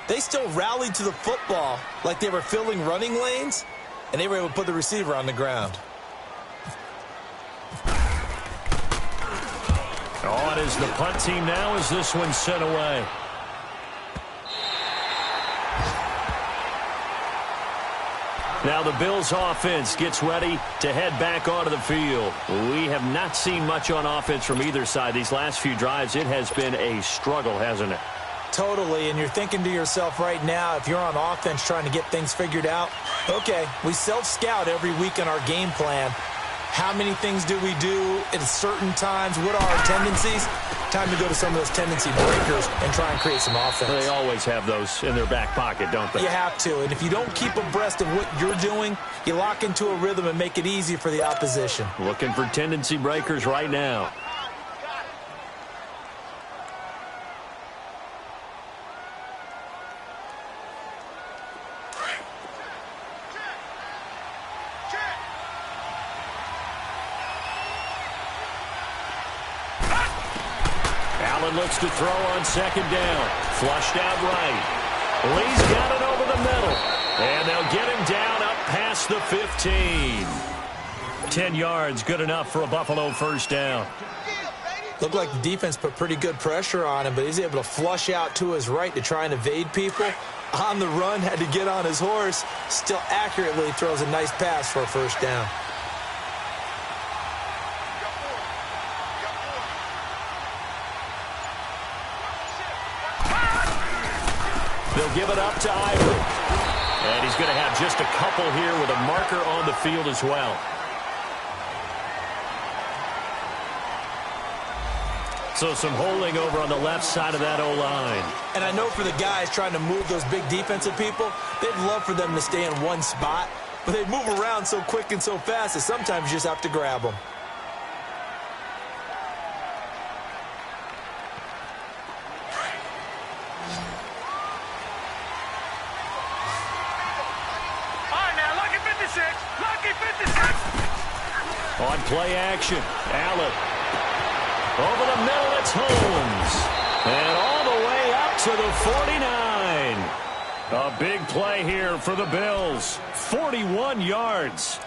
[SPEAKER 2] they still rallied to the football like they were filling running lanes, and they were able to put the receiver on the ground.
[SPEAKER 1] On is the punt team now as this one's sent away. Now the Bills offense gets ready to head back onto the field. We have not seen much on offense from either side. These last few drives, it has been a struggle, hasn't it?
[SPEAKER 2] Totally, and you're thinking to yourself right now, if you're on offense trying to get things figured out, okay, we self-scout every week in our game plan. How many things do we do at certain times? What are our tendencies? Time to go to some of those tendency breakers and try and create some offense.
[SPEAKER 1] They always have those in their back pocket, don't they?
[SPEAKER 2] You have to, and if you don't keep abreast of what you're doing, you lock into a rhythm and make it easy for the opposition.
[SPEAKER 1] Looking for tendency breakers right now. Looks to throw on second down. Flushed out right. Lee's got it over the middle. And they'll get him down up past the 15. 10 yards, good enough for a Buffalo first down.
[SPEAKER 2] Looked like the defense put pretty good pressure on him, but he's able to flush out to his right to try and evade people. On the run, had to get on his horse. Still accurately throws a nice pass for a first down.
[SPEAKER 1] They'll give it up to Ivory. And he's going to have just a couple here with a marker on the field as well. So some holding over on the left side of that O-line.
[SPEAKER 2] And I know for the guys trying to move those big defensive people, they'd love for them to stay in one spot. But they move around so quick and so fast that sometimes you just have to grab them.
[SPEAKER 1] On play action, Allen. Over the middle, it's Holmes. And all the way up to the 49. A big play here for the Bills. 41 yards.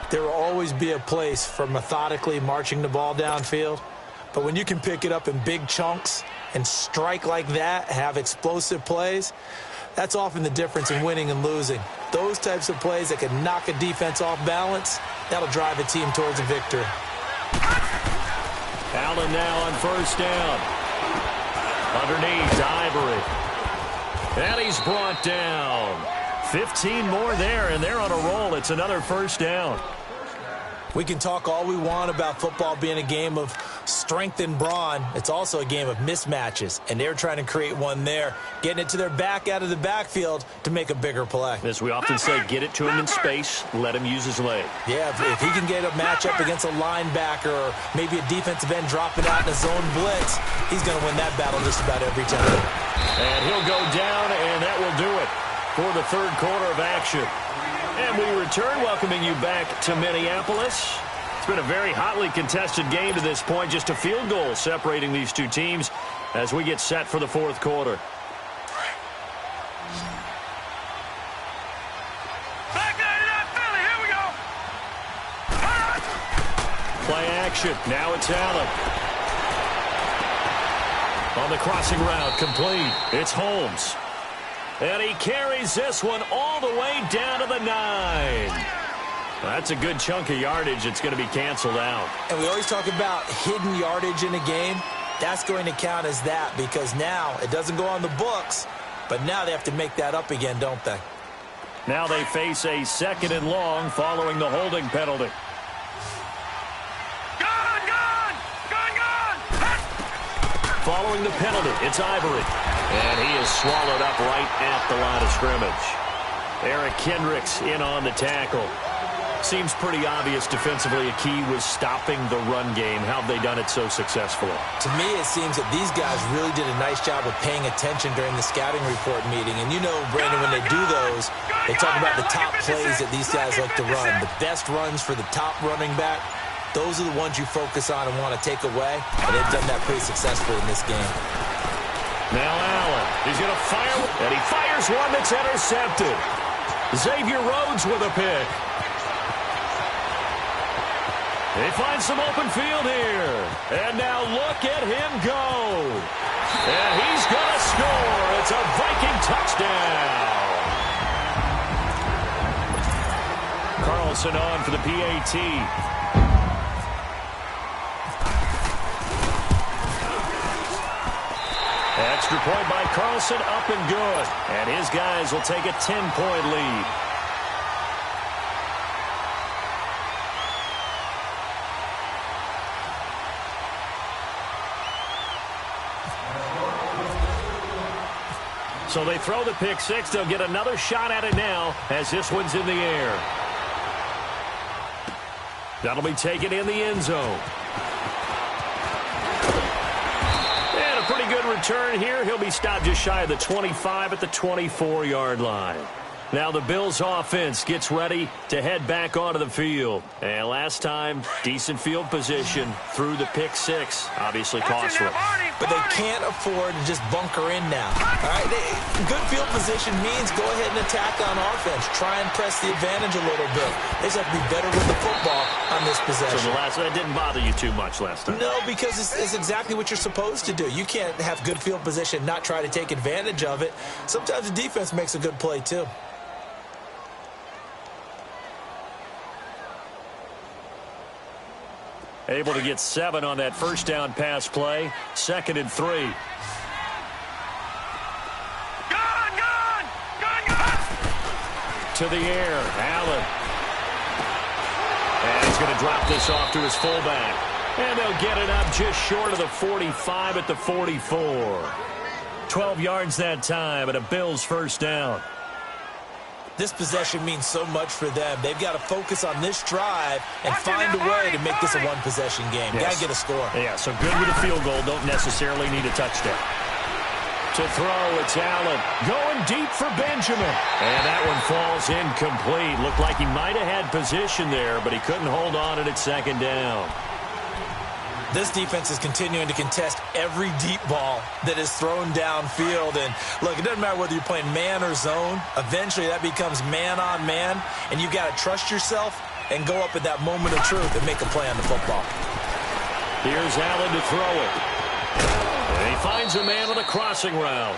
[SPEAKER 2] There will always be a place for methodically marching the ball downfield. But when you can pick it up in big chunks and strike like that, have explosive plays, that's often the difference in winning and losing. Those types of plays that can knock a defense off balance, that'll drive a team towards a victory.
[SPEAKER 1] Allen now on first down. Underneath, Ivory. And he's brought down. 15 more there, and they're on a roll. It's another first down.
[SPEAKER 2] We can talk all we want about football being a game of strength and brawn. It's also a game of mismatches, and they're trying to create one there, getting it to their back out of the backfield to make a bigger play.
[SPEAKER 1] As we often say, get it to him in space, let him use his leg.
[SPEAKER 2] Yeah, if he can get a matchup against a linebacker or maybe a defensive end dropping out in a zone blitz, he's going to win that battle just about every time.
[SPEAKER 1] And he'll go down, and that will do it for the third quarter of action. And we return, welcoming you back to Minneapolis. It's been a very hotly contested game to this point. Just a field goal separating these two teams as we get set for the fourth quarter.
[SPEAKER 3] Here we go.
[SPEAKER 1] Play action. Now it's Allen. On the crossing route, complete. It's Holmes. And he carries this one all the way down to the 9. That's a good chunk of yardage. It's going to be canceled out.
[SPEAKER 2] And we always talk about hidden yardage in a game. That's going to count as that because now it doesn't go on the books, but now they have to make that up again, don't they?
[SPEAKER 1] Now they face a 2nd and long following the holding penalty. Following the penalty, it's Ivory. And he is swallowed up right at the line of scrimmage. Eric Kendricks in on the tackle. Seems pretty obvious defensively a key was stopping the run game. How have they done it so successfully?
[SPEAKER 2] To me, it seems that these guys really did a nice job of paying attention during the scouting report meeting. And you know, Brandon, when they do those, they talk about the top plays that these guys like to run. The best runs for the top running back. Those are the ones you focus on and want to take away, and they've done that pretty successfully in this game.
[SPEAKER 1] Now Allen, he's going to fire, and he fires one that's intercepted. Xavier Rhodes with a pick. They find some open field here, and now look at him go. And he's going to score. It's a Viking touchdown. Carlson on for the PAT. Extra point by Carlson, up and good. And his guys will take a 10-point lead. So they throw the pick six. They'll get another shot at it now as this one's in the air. That'll be taken in the end zone. Pretty good return here. He'll be stopped just shy of the 25 at the 24-yard line. Now the Bills offense gets ready to head back onto the field. And last time, decent field position through the pick six. Obviously costly.
[SPEAKER 2] But they can't afford to just bunker in now. All right, good field position means go ahead and attack on offense. Try and press the advantage a little bit. They just have to be better with the football on this possession.
[SPEAKER 1] So that didn't bother you too much last time?
[SPEAKER 2] No, because it's exactly what you're supposed to do. You can't have good field position and not try to take advantage of it. Sometimes the defense makes a good play too.
[SPEAKER 1] Able to get 7 on that first down pass play. 2nd and 3. To the air, Allen. And he's going to drop this off to his fullback. And they'll get it up just short of the 45 at the 44. 12 yards that time and a Bills first down.
[SPEAKER 2] This possession means so much for them. They've got to focus on this drive and find a way to make this a one-possession game.
[SPEAKER 1] Yes.
[SPEAKER 2] Got to get a score.
[SPEAKER 1] Yeah, so good with a field goal. Don't necessarily need a touchdown. To throw, it's Allen. Going deep for Benjamin. And that one falls incomplete. Looked like he might have had position there, but he couldn't hold on at second down.
[SPEAKER 2] This defense is continuing to contest every deep ball that is thrown downfield. And, look, it doesn't matter whether you're playing man or zone. Eventually, that becomes man-on-man, and you've got to trust yourself and go up at that moment of truth and make a play on the football.
[SPEAKER 1] Here's Allen to throw it. And he finds a man on a crossing route.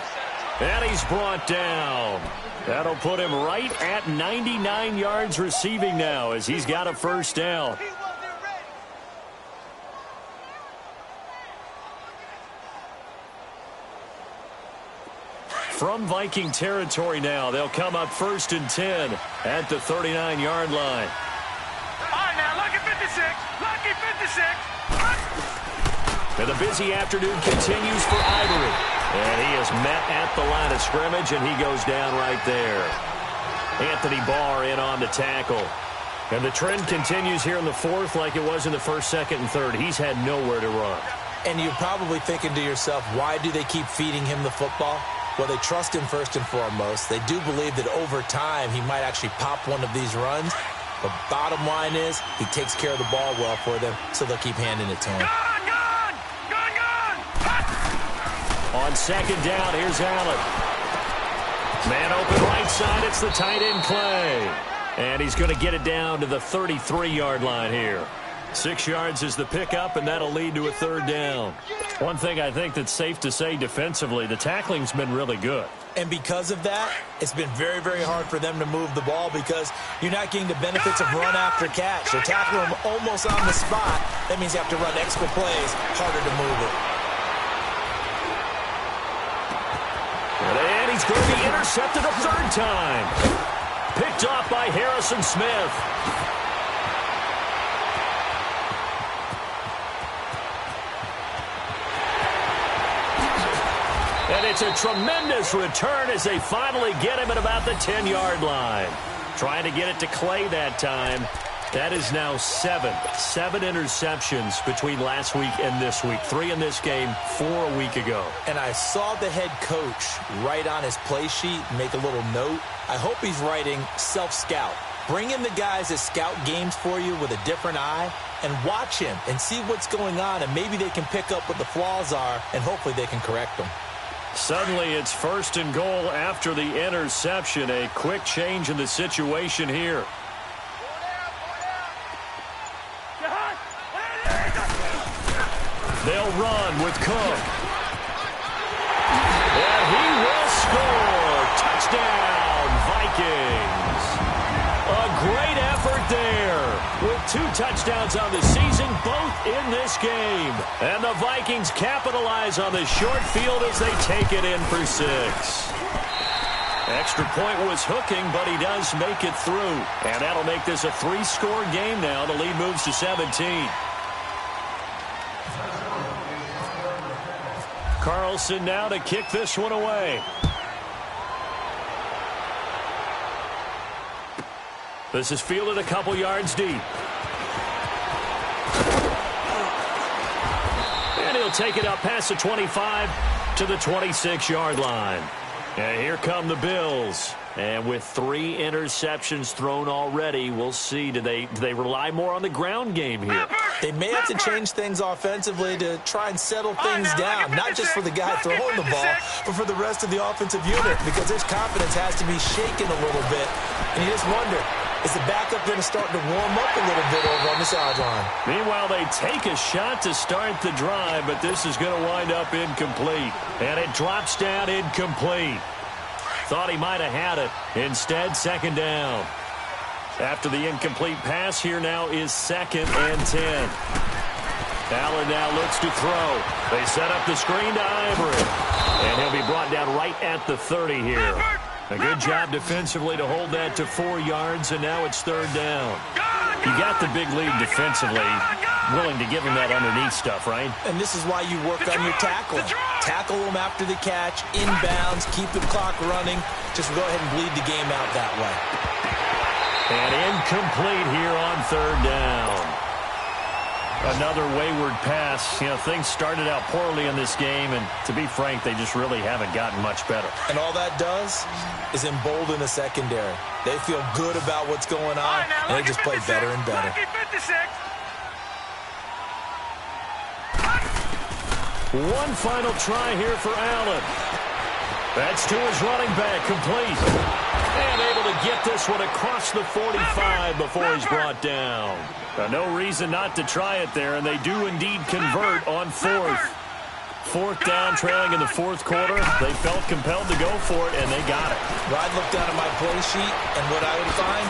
[SPEAKER 1] And he's brought down. That'll put him right at 99 yards receiving now as he's got a first down. From Viking territory now, they'll come up 1st and 10 at the 39-yard line.
[SPEAKER 3] All right, now, lucky 56. Lucky 56.
[SPEAKER 1] And the busy afternoon continues for Ivory. And he is met at the line of scrimmage, and he goes down right there. Anthony Barr in on the tackle. And the trend continues here in the 4th like it was in the 1st, 2nd, and 3rd. He's had nowhere to run.
[SPEAKER 2] And you're probably thinking to yourself, why do they keep feeding him the football? Well, they trust him first and foremost. They do believe that over time he might actually pop one of these runs. But bottom line is he takes care of the ball well for them, so they'll keep handing it to him.
[SPEAKER 1] On 2nd down, here's Allen. Man open right side. It's the tight end Clay. And he's going to get it down to the 33-yard line here. 6 yards is the pickup, and that'll lead to a 3rd down. One thing I think that's safe to say defensively, the tackling's been really good.
[SPEAKER 2] And because of that, it's been very, very hard for them to move the ball because you're not getting the benefits of run after catch. They're tackling them almost on the spot. That means you have to run extra plays, harder to move it.
[SPEAKER 1] And he's going to be intercepted a 3rd time. Picked off by Harrison Smith. And it's a tremendous return as they finally get him at about the 10-yard line. Trying to get it to Clay that time. That is now 7 interceptions between last week and this week. 3 in this game, 4 a week ago.
[SPEAKER 2] And I saw the head coach write on his play sheet, make a little note. I hope he's writing self-scout. Bring in the guys that scout games for you with a different eye and watch him and see what's going on, and maybe they can pick up what the flaws are, and hopefully they can correct them.
[SPEAKER 1] Suddenly it's 1st and goal after the interception. A quick change in the situation here. They'll run with Cook. And he will score. Touchdown, Vikings. A great effort there. With 2 touchdowns on the season, both in this game. And the Vikings capitalize on the short field as they take it in for 6. Extra point was hooking, but he does make it through. And that'll make this a 3-score game now. The lead moves to 17. Carlson now to kick this one away. This is fielded a couple yards deep. And he'll take it up past the 25 to the 26-yard line. And here come the Bills. And with 3 interceptions thrown already, we'll see. Do they rely more on the ground game here?
[SPEAKER 2] They may have to change things offensively to try and settle things down, not just for the guy throwing the ball, but for the rest of the offensive unit, because his confidence has to be shaken a little bit. And you just wonder, is the backup going to start to warm up a little bit over on the sideline?
[SPEAKER 1] Meanwhile, they take a shot to start the drive, but this is going to wind up incomplete. And it drops down incomplete. Thought he might have had it. Instead, 2nd down. After the incomplete pass, here now is 2nd and 10. Allen now looks to throw. They set up the screen to Ivory. And he'll be brought down right at the 30 here. A good job defensively to hold that to 4 yards, and now it's 3rd down. You got the big lead defensively, willing to give him that underneath stuff, right?
[SPEAKER 2] And this is why you work on your tackling. Tackle them after the catch, inbounds, keep the clock running. just go ahead and bleed the game out that way.
[SPEAKER 1] And incomplete here on third down. Another wayward pass. You know, things started out poorly in this game, and to be frank, they just really haven't gotten much better.
[SPEAKER 2] And all that does is embolden the secondary. They feel good about what's going on, and they just play better and better.
[SPEAKER 1] One final try here for Allen. That's to his running back, complete. And able to get this one across the 45 before he's brought down. No reason not to try it there, and they do indeed convert on fourth. Fourth down, trailing in the fourth quarter. They felt compelled to go for it, and they got it.
[SPEAKER 2] Well, I'd look down at my play sheet, and what I would find,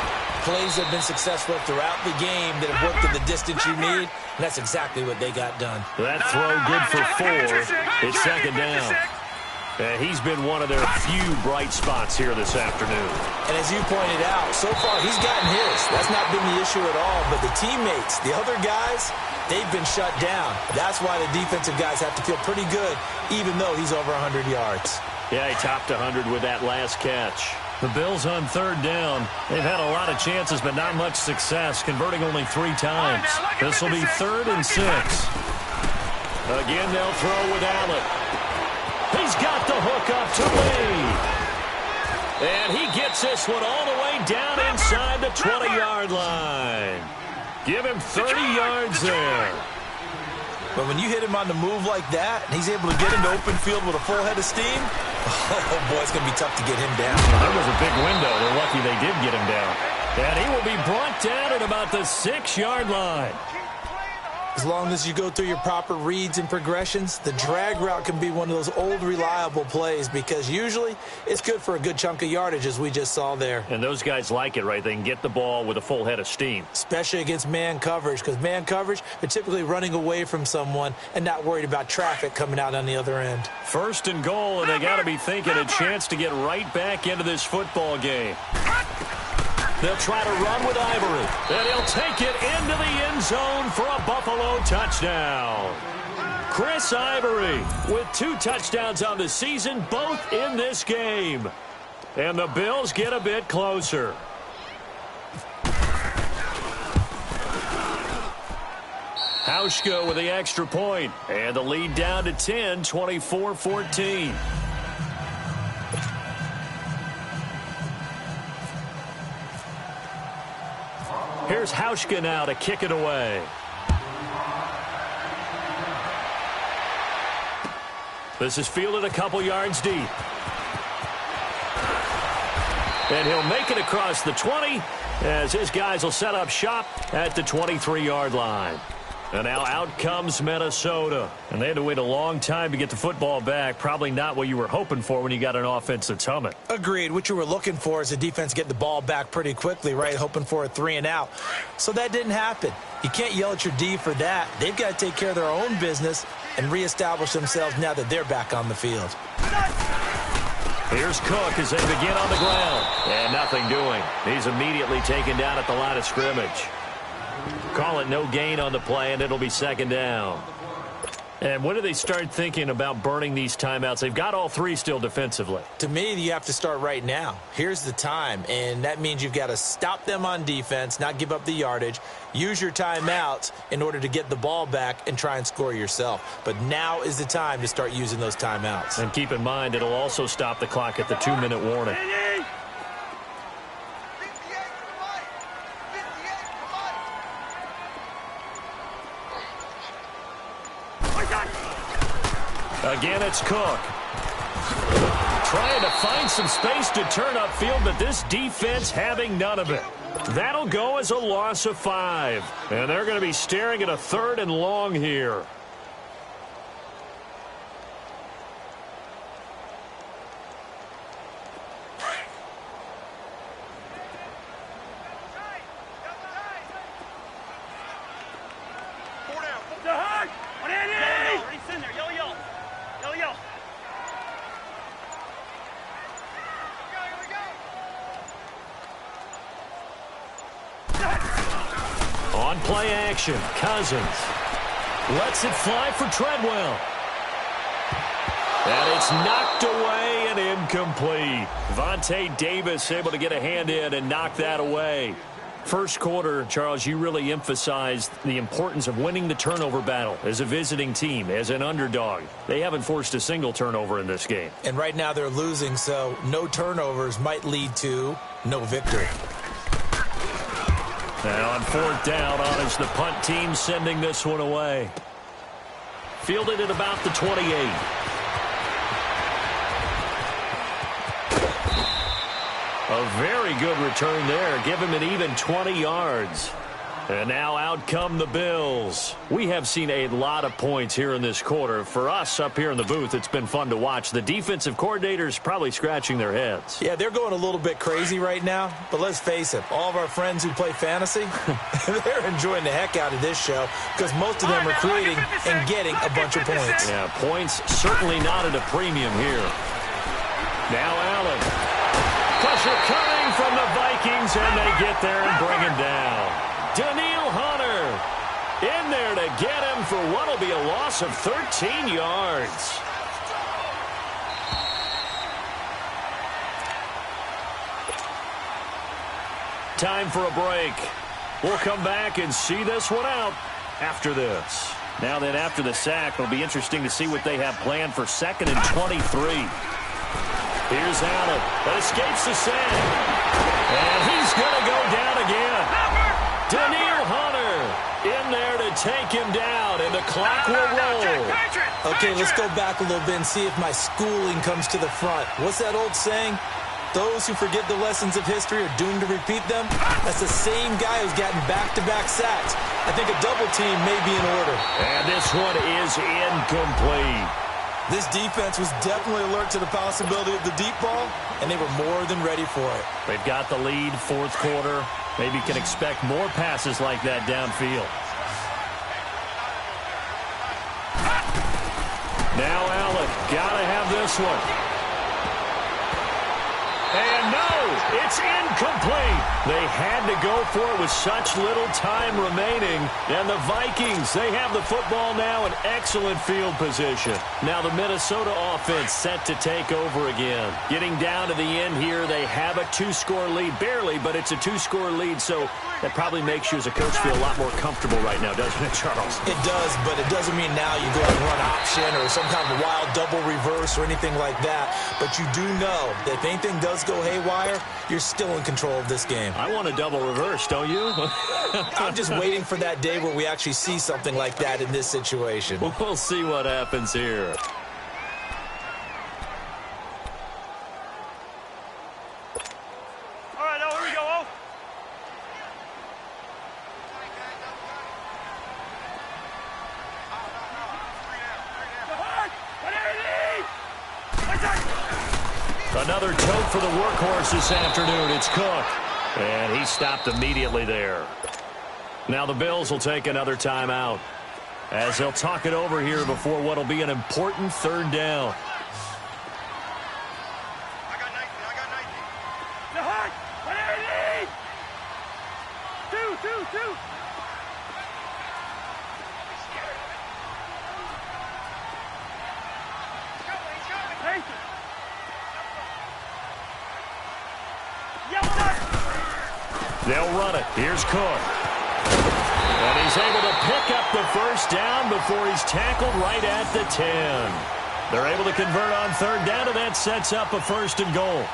[SPEAKER 2] plays have been successful throughout the game that have worked in the distance you need, and that's exactly what they got done.
[SPEAKER 1] That throw good for 4. It's second down. He's been one of their few bright spots here this afternoon.
[SPEAKER 2] And as you pointed out, so far he's gotten his. That's not been the issue at all. But the teammates, the other guys, they've been shut down. That's why the defensive guys have to feel pretty good, even though he's over 100 yards.
[SPEAKER 1] Yeah, he topped 100 with that last catch. The Bills on third down. They've had a lot of chances, but not much success, converting only 3 times. This will be 3rd and 6. Again, they'll throw with Allen. He's got the hook up to Lee. And he gets this one all the way down inside the 20-yard line. Give him 30 yards there.
[SPEAKER 2] But when you hit him on the move like that, and he's able to get into open field with a full head of steam, oh, boy, it's going to be tough to get him down.
[SPEAKER 1] There was a big window. They're lucky they did get him down. And he will be brought down at about the 6-yard line.
[SPEAKER 2] As long as you go through your proper reads and progressions, the drag route can be one of those old reliable plays because usually it's good for a good chunk of yardage, as we just saw there.
[SPEAKER 1] And those guys like it, right? They can get the ball with a full head of steam.
[SPEAKER 2] Especially against man coverage, because man coverage, they're typically running away from someone and not worried about traffic coming out on the other end.
[SPEAKER 1] 1st and goal, and they got to be thinking a chance to get right back into this football game. They'll try to run with Ivory. And he'll take it into the end zone for a Buffalo touchdown. Chris Ivory with 2 touchdowns on the season, both in this game. And the Bills get a bit closer. Hauschka with the extra point. And the lead down to 10, 24-14. Here's Hauschka now to kick it away. This is fielded a couple yards deep. And he'll make it across the 20 as his guys will set up shop at the 23-yard line. And now out comes Minnesota. And they had to wait a long time to get the football back. Probably not what you were hoping for when you got an offense that's humming.
[SPEAKER 2] Agreed. What you were looking for is the defense get the ball back pretty quickly, right? Hoping for a 3 and out. So that didn't happen. You can't yell at your D for that. They've got to take care of their own business and reestablish themselves now that they're back on the field.
[SPEAKER 1] Here's Cook as they begin on the ground. And nothing doing. He's immediately taken down at the line of scrimmage. Call it no gain on the play, and it'll be second down. And when do they start thinking about burning these timeouts? They've got all 3 still defensively.
[SPEAKER 2] To me, you have to start right now. Here's the time, and that means you've got to stop them on defense, not give up the yardage, use your timeouts in order to get the ball back and try and score yourself. But now is the time to start using those timeouts.
[SPEAKER 1] And keep in mind, it'll also stop the clock at the 2-minute warning. Again, it's Cook. Trying to find some space to turn upfield, but this defense having none of it. That'll go as a loss of 5. And they're going to be staring at a 3rd and long here. On play action, Cousins lets it fly for Treadwell. And it's knocked away and incomplete. Vontae Davis able to get a hand in and knock that away. First quarter, Charles, you really emphasized the importance of winning the turnover battle as a visiting team, as an underdog. They haven't forced a single turnover in this game.
[SPEAKER 2] And right now they're losing, so no turnovers might lead to no victory.
[SPEAKER 1] Now on fourth down, on is the punt team sending this one away. Fielded at about the 28. A very good return there. Give him an even 20 yards. And now out come the Bills. We have seen a lot of points here in this quarter. For us up here in the booth, it's been fun to watch. The defensive coordinators probably scratching their heads.
[SPEAKER 2] Yeah, they're going a little bit crazy right now. But let's face it, all of our friends who play fantasy, they're enjoying the heck out of this show because most of them are creating and getting a bunch of points.
[SPEAKER 1] Yeah, points certainly not at a premium here. Now Allen. Pressure coming from the Vikings, and they get there and bring him down. Daniil Hunter in there to get him for what will be a loss of 13 yards. Time for a break. We'll come back and see this one out after this. Now then, after the sack, it'll be interesting to see what they have planned for 2nd and 23. Here's Allen. That escapes the sack. And he's going to go down again. Daniil Hunter in there to take him down, and the clock will roll.
[SPEAKER 2] Okay, let's go back a little bit and see if my schooling comes to the front. What's that old saying? Those who forget the lessons of history are doomed to repeat them. That's the same guy who's gotten back-to-back sacks. I think a double team may be in order.
[SPEAKER 1] And this one is incomplete.
[SPEAKER 2] This defense was definitely alert to the possibility of the deep ball, and they were more than ready for it.
[SPEAKER 1] They've got the lead, fourth quarter. Maybe can expect more passes like that downfield. Now Allen, gotta have this one. And no, it's incomplete. They had to go for it with such little time remaining. And the Vikings, they have the football now in excellent field position. Now the Minnesota offense set to take over again. Getting down to the end here, they have a 2-score lead. Barely, but it's a 2-score lead, so that probably makes you as a coach feel a lot more comfortable right now, doesn't it, Charles?
[SPEAKER 2] It does, but it doesn't mean now you go out and run option or some kind of wild double reverse or anything like that. But you do know that if anything does go haywire, you're still in control of this game.
[SPEAKER 1] I want a double reverse, don't you?
[SPEAKER 2] I'm just waiting for that day where we actually see something like that in this situation.
[SPEAKER 1] We'll see what happens here.
[SPEAKER 3] All right, now here we go.
[SPEAKER 1] Another tote for the workhorse this afternoon. It's Cook. And he stopped immediately there. Now the Bills will take another timeout as they'll talk it over here before what will be an important third down.
[SPEAKER 3] I got 19. The hut! 180! 2. Thank you.
[SPEAKER 1] They'll run it. Here's Cook. And he's able to pick up the first down before he's tackled right at the 10. They're able to convert on third down, and that sets up a 1st and goal.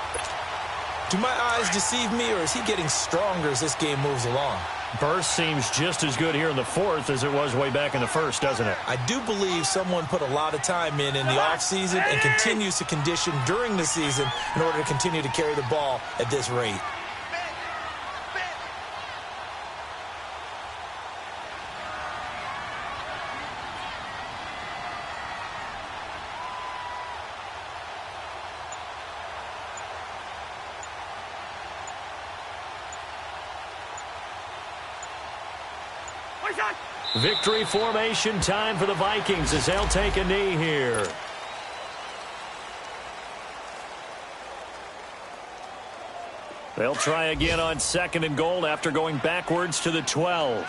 [SPEAKER 2] Do my eyes deceive me, or is he getting stronger as this game moves along?
[SPEAKER 1] Burst seems just as good here in the 4th as it was way back in the 1st, doesn't it?
[SPEAKER 2] I do believe someone put a lot of time in the offseason and continues to condition during the season in order to continue to carry the ball at this rate.
[SPEAKER 1] Victory formation time for the Vikings as they'll take a knee here. They'll try again on 2nd and goal after going backwards to the 12.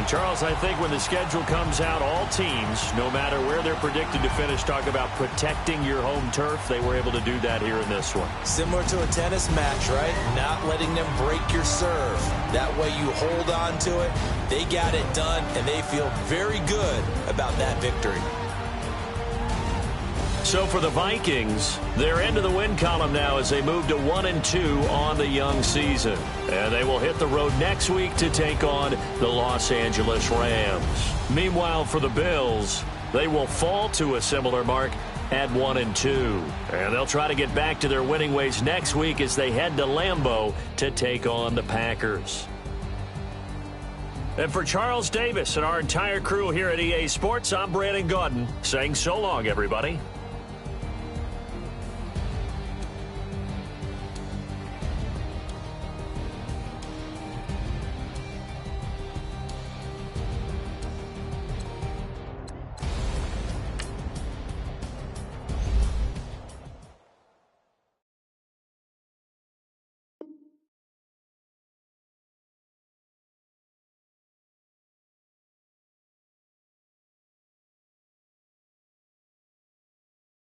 [SPEAKER 1] And Charles, I think when the schedule comes out, all teams, no matter where they're predicted to finish, talk about protecting your home turf. They were able to do that here in this one.
[SPEAKER 2] Similar to a tennis match, right? Not letting them break your serve. That way you hold on to it. They got it done, and they feel very good about that victory.
[SPEAKER 1] So for the Vikings, they're into the win column now as they move to 1-2 on the young season. And they will hit the road next week to take on the Los Angeles Rams. Meanwhile, for the Bills, they will fall to a similar mark at 1-2. And they'll try to get back to their winning ways next week as they head to Lambeau to take on the Packers. And for Charles Davis and our entire crew here at EA Sports, I'm Brandon Gaudin saying so long, everybody.